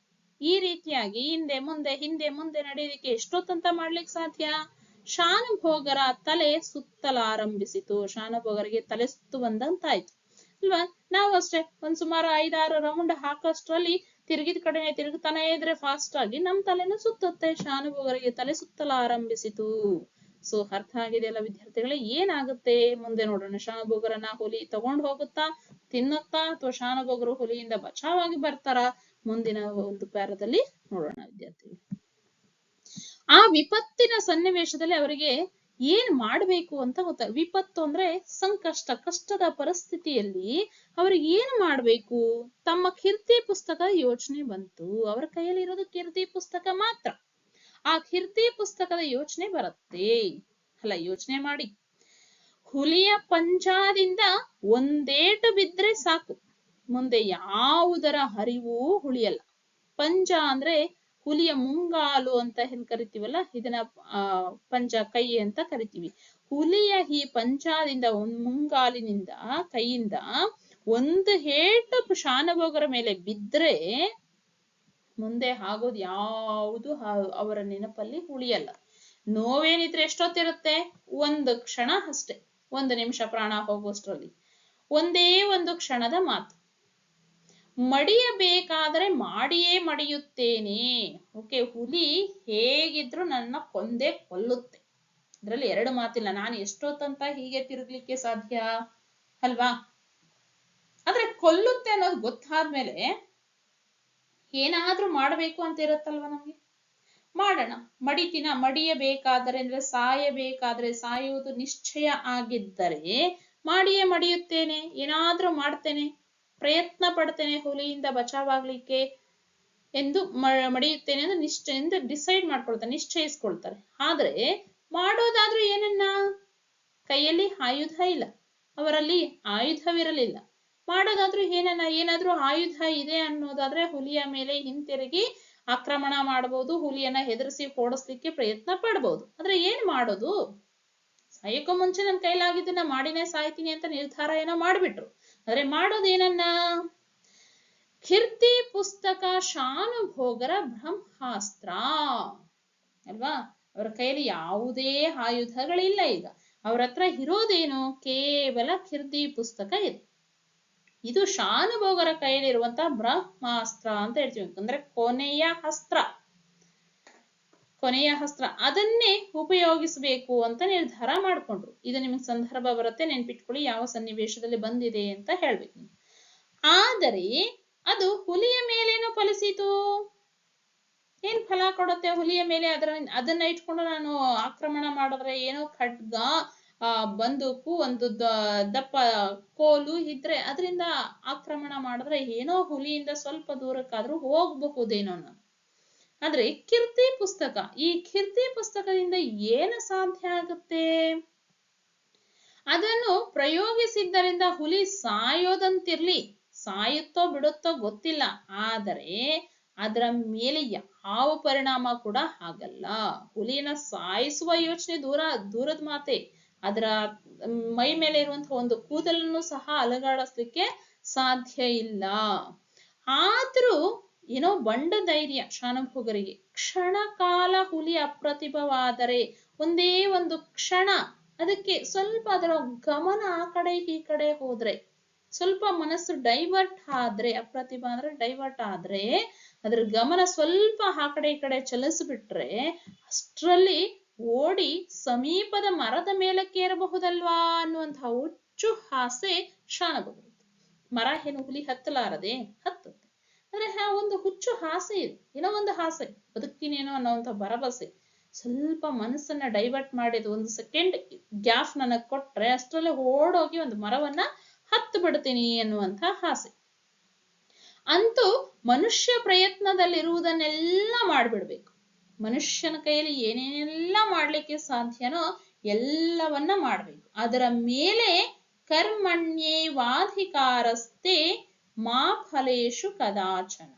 ಈ ರೀತಿಯಾಗಿ ಹಿಂದೆ ಮುಂದೆ ನಡೆಯೋದಕ್ಕೆ ಎಷ್ಟೊತ್ತಂತ ಮಾಡ್ಲಿಕ್ಕೆ ಸಾಧ್ಯ? ಶಾನುಭೋಗರ ತಲೆ ಸುತ್ತಲಾರಂಭಿಸಿತು. ಶಾನುಭೋಗರಿಗೆ ತಲೆ ಸುತ್ತು ಬಂದಂತಾಯ್ತು ಅಲ್ವಾ? ನಾವು ಅಷ್ಟೇ ಒಂದ್ ಸುಮಾರು 5-6 ರೌಂಡ್ ಹಾಕೋಷ್ಟ್ರಲ್ಲಿ ತಿರುಗಿದ ಕಡೆನೆ ತಿರುಗ್ತಾನೆ ಇದ್ರೆ ಫಾಸ್ಟ್ ಆಗಿ ನಮ್ ತಲೆನೂ ಸುತ್ತುತ್ತೆ. ಶಾನುಭೋಗರಿಗೆ ತಲೆ ಸುತ್ತಲಾರಂಭಿಸಿತು. ಸೊ ಅರ್ಥ ಆಗಿದೆಯಲ್ಲ ವಿದ್ಯಾರ್ಥಿಗಳೇ, ಏನಾಗುತ್ತೆ ಮುಂದೆ ನೋಡೋಣ. ಶಾನುಭೋಗರನ್ನ ಹುಲಿ ತಗೊಂಡು ಹೋಗುತ್ತಾ, ತಿನ್ನುತ್ತಾ, ಅಥವಾ ಶಾನುಭೋಗರು ಹುಲಿಯಿಂದ ಬಚಾವಾಗಿ ಬರ್ತಾರ? ಮುಂದಿನ ಒಂದು ಪ್ಯಾರದಲ್ಲಿ ನೋಡೋಣ ವಿದ್ಯಾರ್ಥಿಗಳು. ಆ ವಿಪತ್ತಿನ ಸನ್ನಿವೇಶದಲ್ಲಿ ಅವರಿಗೆ ಏನ್ ಮಾಡ್ಬೇಕು ಅಂತ ಗೊತ್ತಾಗ. ವಿಪತ್ತು ಅಂದ್ರೆ ಸಂಕಷ್ಟ, ಕಷ್ಟದ ಪರಿಸ್ಥಿತಿಯಲ್ಲಿ ಅವ್ರಿಗೆ ಏನ್ ಮಾಡ್ಬೇಕು? ತಮ್ಮ ಕೀರ್ತಿ ಪುಸ್ತಕ ಯೋಚನೆ ಬಂತು. ಅವರ ಕೈಯಲ್ಲಿ ಇರೋದು ಕೀರ್ತಿ ಪುಸ್ತಕ ಮಾತ್ರ. ಆ ಕೀರ್ತಿ ಪುಸ್ತಕದ ಯೋಚನೆ ಬರುತ್ತೆ ಅಲ್ಲ, ಯೋಚನೆ ಮಾಡಿ. ಹುಲಿಯ ಪಂಜಾದಿಂದ ಒಂದೇಟು ಬಿದ್ರೆ ಸಾಕು, ಮುಂದೆ ಯಾವುದರ ಹರಿವೂ ಉಳಿಯಲ್ಲ. ಪಂಜ ಅಂದ್ರೆ ಹುಲಿಯ ಮುಂಗಾಲು ಅಂತ ಏನ್ ಕರಿತೀವಲ್ಲ, ಇದನ್ನ ಪಂಜ ಕೈ ಅಂತ ಕರಿತೀವಿ. ಹುಲಿಯ ಈ ಪಂಜಾದಿಂದ ಮುಂಗಾಲಿನಿಂದ ಕೈಯಿಂದ ಒಂದು ಏಟು ಶಾನುಭೋಗರ ಮೇಲೆ ಬಿದ್ರೆ ಮುಂದೆ ಆಗೋದು ಯಾವುದು ಅವರ ನೆನಪಲ್ಲಿ ಉಳಿಯಲ್ಲ. ನೋವೇನಿದ್ರೆ ಎಷ್ಟೊತ್ತಿರುತ್ತೆ? ಒಂದು ಕ್ಷಣ ಅಷ್ಟೇ, 1 ನಿಮಿಷ ಪ್ರಾಣ ಹೋಗುವಷ್ಟರಲ್ಲಿ. ಒಂದೇ ಒಂದು ಕ್ಷಣದ ಮಾತು. ಮಡಿಯಬೇಕಾದರೆ ಮಾಡಿಯೇ ಮಡಿಯುತ್ತೇನೆ. ಓಕೆ, ಹುಲಿ ಹೇಗಿದ್ರು ನನ್ನ ಕೊಂದೇ ಕೊಲ್ಲುತ್ತೆ, ಇದ್ರಲ್ಲಿ 2 ಮಾತಿಲ್ಲ. ನಾನು ಎಷ್ಟೊತ್ತಂತ ಹೀಗೆ ತಿರುಗ್ಲಿಕ್ಕೆ ಸಾಧ್ಯ ಅಲ್ವಾ? ಆದ್ರೆ ಕೊಲ್ಲುತ್ತೆ ಅನ್ನೋದು ಗೊತ್ತಾದ್ಮೇಲೆ ಏನಾದ್ರೂ ಮಾಡ್ಬೇಕು ಅಂತ ಇರುತ್ತಲ್ವ ನಮ್ಗೆ. ಮಾಡೋಣ, ಮಡಿಯಬೇಕಾದರೆ ಅಂದ್ರೆ ಸಾಯಬೇಕಾದ್ರೆ, ಸಾಯುವುದು ನಿಶ್ಚಯ ಆಗಿದ್ದರೆ ಮಾಡಿಯೇ ಮಡಿಯುತ್ತೇನೆ, ಏನಾದ್ರೂ ಮಾಡ್ತೇನೆ, ಪ್ರಯತ್ನ ಪಡ್ತೇನೆ ಹುಲಿಯಿಂದ ಬಚಾವಾಗ್ಲಿಕ್ಕೆ ಎಂದು ಮಡಿಯುತ್ತೇನೆ ಎಂದು ನಿಶ್ಚಯದಿಂದ ಡಿಸೈಡ್ ಮಾಡ್ಕೊಳ್ತಾರೆ, ನಿಶ್ಚಯಿಸ್ಕೊಳ್ತಾರೆ. ಆದ್ರೆ ಮಾಡೋದಾದ್ರೂ ಏನನ್ನ? ಕೈಯಲ್ಲಿ ಆಯುಧ ಇಲ್ಲ, ಅವರಲ್ಲಿ ಆಯುಧವಿರಲಿಲ್ಲ. ಮಾಡೋದಾದ್ರೂ ಏನಾದ್ರೂ ಆಯುಧ ಇದೆ ಅನ್ನೋದಾದ್ರೆ ಹುಲಿಯ ಮೇಲೆ ಹಿಂತಿರುಗಿ ಆಕ್ರಮಣ ಮಾಡಬಹುದು, ಹುಲಿಯನ್ನ ಹೆದರಿಸಿ ಓಡಿಸ್ಲಿಕ್ಕೆ ಪ್ರಯತ್ನ ಪಡ್ಬಹುದು. ಆದ್ರೆ ಏನ್ ಮಾಡೋದು? ಸಾಯಕ್ಕೂ ಮುಂಚೆ ನನ್ನ ಕೈಲಾಗಿದ್ದನ್ನ ಮಾಡಿನೇ ಸಾಯ್ತೀನಿ ಅಂತ ನಿರ್ಧಾರ ಏನೋ ಮಾಡ್ಬಿಟ್ರು. ಆದ್ರೆ ಮಾಡೋದೇನನ್ನ? ಕೀರ್ತಿ ಪುಸ್ತಕ ಶಾನುಭೋಗರ ಬ್ರಹ್ಮಾಸ್ತ್ರ ಅಲ್ವಾ. ಅವರ ಕೈಯಲ್ಲಿ ಯಾವುದೇ ಆಯುಧಗಳಿಲ್ಲ. ಈಗ ಅವ್ರ ಹತ್ರ ಇರೋದೇನು? ಕೇವಲ ಕೀರ್ತಿ ಪುಸ್ತಕ ಇದೆ. ಇದು ಶಾನುಭೋಗರ ಕೈಯಲ್ಲಿರುವಂತಹ ಬ್ರಹ್ಮಾಸ್ತ್ರ ಅಂತ ಹೇಳ್ತೀವಿ. ಅಂದ್ರೆ ಕೊನೆಯ ಅಸ್ತ್ರ, ಕೊನೆಯ ಅಸ್ತ್ರ. ಅದನ್ನೇ ಉಪಯೋಗಿಸಬೇಕು ಅಂತ ನಿರ್ಧಾರ ಮಾಡ್ಕೊಂಡ್ರು. ಇದು ನಿಮಗೆ ಸಂದರ್ಭ ಬರುತ್ತೆ, ನೆನ್ಪಿಟ್ಕೊಳ್ಳಿ ಯಾವ ಸನ್ನಿವೇಶದಲ್ಲಿ ಬಂದಿದೆ ಅಂತ ಹೇಳ್ಬೇಕು. ಆದರೆ ಅದು ಹುಲಿಯ ಮೇಲೇನೋ ಫಲಿಸಿತು. ಏನ್ ಫಲ ಕೊಡುತ್ತೆ ಹುಲಿಯ ಮೇಲೆ? ಅದನ್ನ ಇಟ್ಕೊಂಡು ನಾನು ಆಕ್ರಮಣ ಮಾಡಿದ್ರೆ ಏನೋ ಖಡ್ಗ, ಬಂದೂಕು, ಒಂದು ದಪ್ಪ ಕೋಲು ಇದ್ರೆ ಅದರಿಂದ ಆಕ್ರಮಣ ಮಾಡಿದ್ರೆ ಏನೋ ಹುಲಿಯಿಂದ ಸ್ವಲ್ಪ ದೂರಕ್ಕಾದ್ರೂ ಹೋಗಬಹುದೇನೋ ನಾನು. ಆದ್ರೆ ಕೀರ್ತಿ ಪುಸ್ತಕ, ಈ ಕೀರ್ತಿ ಪುಸ್ತಕದಿಂದ ಏನು ಸಾಧ್ಯ ಆಗುತ್ತೆ? ಅದನ್ನು ಪ್ರಯೋಗಿಸಿದ್ದರಿಂದ ಹುಲಿ ಸಾಯೋದಂತಿರ್ಲಿ, ಸಾಯುತ್ತೋ ಬಿಡುತ್ತೋ ಗೊತ್ತಿಲ್ಲ, ಆದರೆ ಅದರ ಮೇಲೆ ಯಾವ ಪರಿಣಾಮ ಕೂಡ ಆಗಲ್ಲ. ಹುಲಿನ ಸಾಯಿಸುವ ಯೋಚನೆ ದೂರದ ಮಾತೆ. ಅದರ ಮೈ ಮೇಲೆ ಇರುವಂತಹ ಒಂದು ಕೂದಲನ್ನು ಸಹ ಅಲುಗಾಡಿಸ್ಲಿಕ್ಕೆ ಸಾಧ್ಯ ಇಲ್ಲ. ಆದ್ರೂ ಏನೋ ಬಂಡ ಧೈರ್ಯ ಶಾನುಭೋಗರಿಗೆ. ಕ್ಷಣ ಕಾಲ ಹುಲಿ ಅಪ್ರತಿಭವಾದರೆ, ಒಂದೇ ಒಂದು ಕ್ಷಣ ಅದಕ್ಕೆ ಸ್ವಲ್ಪ ಅದರ ಗಮನ ಆ ಕಡೆ ಈ ಕಡೆ ಹೋದ್ರೆ, ಸ್ವಲ್ಪ ಮನಸ್ಸು ಡೈವರ್ಟ್ ಆದ್ರೆ, ಅಪ್ರತಿಭ ಅಂದ್ರೆ ಡೈವರ್ಟ್ ಆದ್ರೆ, ಅದ್ರ ಗಮನ ಸ್ವಲ್ಪ ಆ ಕಡೆ ಈ ಕಡೆ ಚಲಿಸ್ಬಿಟ್ರೆ ಅಷ್ಟರಲ್ಲಿ ಓಡಿ ಸಮೀಪದ ಮರದ ಮೇಲಕ್ಕೇರಬಹುದಲ್ವಾ ಅನ್ನುವಂತಹ ಹುಚ್ಚು ಆಸೆ ಶಾನುಭೋಗರು. ಮರ ಏನು ಹುಲಿ ಹತ್ತಲಾರದೆ ಹತ್ತುತ್ತೆ. ಅಂದ್ರೆ ಒಂದು ಹುಚ್ಚು ಆಸೆ ಇದೆ, ಏನೋ ಒಂದು ಆಸೆ, ಬದುಕ್ತೀನೇನೋ ಅನ್ನೋಂಥ ಭರವಸೆ. ಸ್ವಲ್ಪ ಮನಸ್ಸನ್ನ ಡೈವರ್ಟ್ ಮಾಡಿದ ಒಂದು ಸೆಕೆಂಡ್ ಗ್ಯಾಪ್ ನನಗ್ ಕೊಟ್ರೆ ಅಷ್ಟರಲ್ಲೇ ಓಡೋಗಿ ಒಂದು ಮರವನ್ನ ಹತ್ತು ಬಿಡ್ತೀನಿ ಅನ್ನುವಂಥ ಆಸೆ. ಅಂತೂ ಮನುಷ್ಯ ಪ್ರಯತ್ನದಲ್ಲಿರುವುದನ್ನೆಲ್ಲ ಮಾಡ್ಬಿಡ್ಬೇಕು. ಮನುಷ್ಯನ ಕೈಯಲ್ಲಿ ಏನೇನೆಲ್ಲ ಮಾಡ್ಲಿಕ್ಕೆ ಸಾಧ್ಯನೋ ಎಲ್ಲವನ್ನ ಮಾಡ್ಬೇಕು. ಅದರ ಮೇಲೆ ಕರ್ಮಣ್ಯೇವಾಧಿಕಾರಸ್ತೆ ಮಾ ಫಲೇಶು ಕದಾಚನ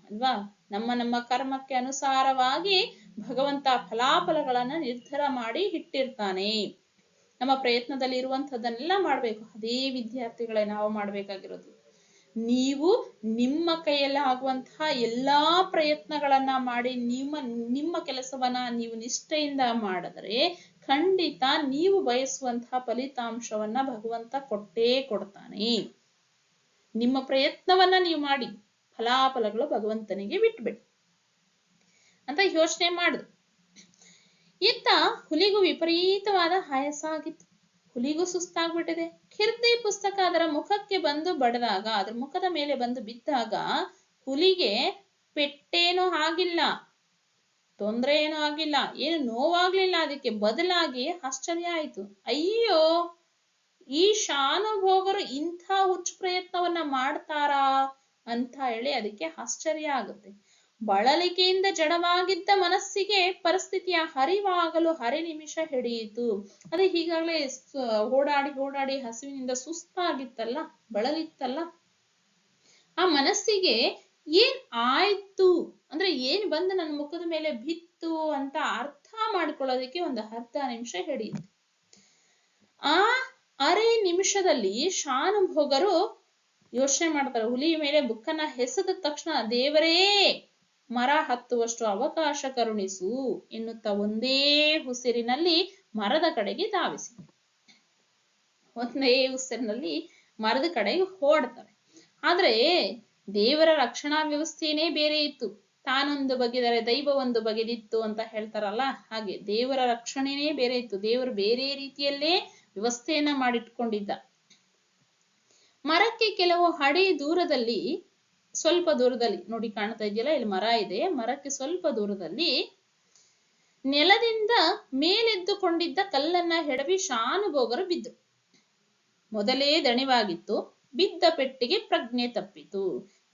ಅಲ್ವಾ. ನಮ್ಮ ಕರ್ಮಕ್ಕೆ ಅನುಸಾರವಾಗಿ ಭಗವಂತ ಫಲಾಫಲಗಳನ್ನ ನಿರ್ಧಾರ ಮಾಡಿ ಇಟ್ಟಿರ್ತಾನೆ. ನಮ್ಮ ಪ್ರಯತ್ನದಲ್ಲಿ ಇರುವಂತದ್ದನ್ನೆಲ್ಲ ಮಾಡ್ಬೇಕು. ಅದೇ ವಿದ್ಯಾರ್ಥಿಗಳೇ ನಾವು ಮಾಡ್ಬೇಕಾಗಿರೋದು. ನೀವು ನಿಮ್ಮ ಕೈಯಲ್ಲಿ ಆಗುವಂತಹ ಎಲ್ಲಾ ಪ್ರಯತ್ನಗಳನ್ನ ಮಾಡಿ ನಿಮ್ಮ ಕೆಲಸವನ್ನ ನೀವು ನಿಷ್ಠೆಯಿಂದ ಮಾಡಿದ್ರೆ ಖಂಡಿತ ನೀವು ಬಯಸುವಂತಹ ಫಲಿತಾಂಶವನ್ನ ಭಗವಂತ ಕೊಟ್ಟೇ ಕೊಡ್ತಾನೆ. ನಿಮ್ಮ ಪ್ರಯತ್ನವನ್ನ ನೀವು ಮಾಡಿ, ಫಲಾಫಲಗಳು ಭಗವಂತನಿಗೆ ಬಿಟ್ಬಿಡಿ ಅಂತ ಯೋಚನೆ ಮಾಡಿದ್ರು. ಇತ್ತ ಹುಲಿಗೂ ವಿಪರೀತವಾದ ಆಯಾಸ ಆಗಿತ್ತು. ಹುಲಿಗೂ ಸುಸ್ತಾಗ್ಬಿಟ್ಟಿದೆ. ಕೀರ್ತಿ ಪುಸ್ತಕ ಅದರ ಮುಖಕ್ಕೆ ಬಂದು ಬಡದಾಗ, ಅದರ ಮುಖದ ಮೇಲೆ ಬಂದು ಬಿದ್ದಾಗ ಹುಲಿಗೆ ಪೆಟ್ಟೇನೂ ಆಗಿಲ್ಲ, ತೊಂದರೆ ಏನೂ ಆಗಿಲ್ಲ, ಏನು ನೋವಾಗ್ಲಿಲ್ಲ. ಅದಕ್ಕೆ ಬದಲಾಗಿ ಆಶ್ಚರ್ಯ ಆಯ್ತು. ಅಯ್ಯೋ, ಈ ಶಾನುಭೋಗರು ಇಂಥ ಹುಚ್ಚು ಪ್ರಯತ್ನವನ್ನ ಮಾಡ್ತಾರಾ ಅಂತ ಹೇಳಿ ಅದಕ್ಕೆ ಆಶ್ಚರ್ಯ ಆಗುತ್ತೆ. ಬಳಲಿಕೆಯಿಂದ ಜಡವಾಗಿದ್ದ ಮನಸ್ಸಿಗೆ ಪರಿಸ್ಥಿತಿಯ ಅರಿವಾಗಲು ನಿಮಿಷ ಹಿಡಿಯಿತು. ಅದೇ ಈಗಾಗಲೇ ಓಡಾಡಿ ಹಸಿವಿನಿಂದ ಸುಸ್ತಾಗಿತ್ತಲ್ಲ, ಬಳಲಿತ್ತಲ್ಲ, ಆ ಮನಸ್ಸಿಗೆ ಏನ್ ಆಯ್ತು ಅಂದ್ರೆ ಏನ್ ಬಂದು ನನ್ನ ಮುಖದ ಮೇಲೆ ಬಿತ್ತು ಅಂತ ಅರ್ಥ ಮಾಡ್ಕೊಳ್ಳೋದಕ್ಕೆ ಒಂದು ನಿಮಿಷ ಹಿಡಿಯಿತು. ಆ ನಿಮಿಷದಲ್ಲಿ ಶಾನುಭೋಗರು ಯೋಚನೆ ಮಾಡ್ತಾರೆ. ಹುಲಿಯ ಮೇಲೆ ಬುಕ್ಕನ್ನ ಎಸೆದ ತಕ್ಷಣ ದೇವರೇ ಮರ ಹತ್ತುವಷ್ಟು ಅವಕಾಶ ಕರುಣಿಸು ಎನ್ನುತ್ತಾ ಒಂದೇ ಉಸಿರಿನಲ್ಲಿ ಮರದ ಕಡೆಗೆ ಧಾವಿಸಿದೆ. ಒಂದೇ ಉಸಿರಿನಲ್ಲಿ ಮರದ ಕಡೆಗೆ ಓಡ್ತಾರೆ. ಆದ್ರೆ ದೇವರ ರಕ್ಷಣಾ ವ್ಯವಸ್ಥೆನೇ ಬೇರೆ ಇತ್ತು. ತಾನೊಂದು ಬಗೆದರೆ ದೈವ ಒಂದು ಬಗೆದಿತ್ತು ಅಂತ ಹೇಳ್ತಾರಲ್ಲ, ಹಾಗೆ ದೇವರ ರಕ್ಷಣೆನೇ ಬೇರೆ ಇತ್ತು. ದೇವರು ಬೇರೆ ರೀತಿಯಲ್ಲೇ ವ್ಯವಸ್ಥೆಯನ್ನ ಮಾಡಿಟ್ಕೊಂಡಿದ್ದ. ಮರಕ್ಕೆ ಕೆಲವು ಅಡಿ ದೂರದಲ್ಲಿ, ಸ್ವಲ್ಪ ದೂರದಲ್ಲಿ ನೋಡಿ ಕಾಣ್ತಾ ಇದೆಯಲ್ಲ, ಇಲ್ಲಿ ಮರ ಇದೆ. ಮರಕ್ಕೆ ಸ್ವಲ್ಪ ದೂರದಲ್ಲಿ ನೆಲದಿಂದ ಮೇಲೆದ್ದುಕೊಂಡಿದ್ದ ಕಲ್ಲನ್ನ ಹೆಡವಿ ಶಾನುಭೋಗರು ಬಿದ್ರು. ಮೊದಲೇ ದಣಿವಾಗಿತ್ತು. ಬಿದ್ದ ಪೆಟ್ಟಿಗೆ ಪ್ರಜ್ಞೆ ತಪ್ಪಿತು.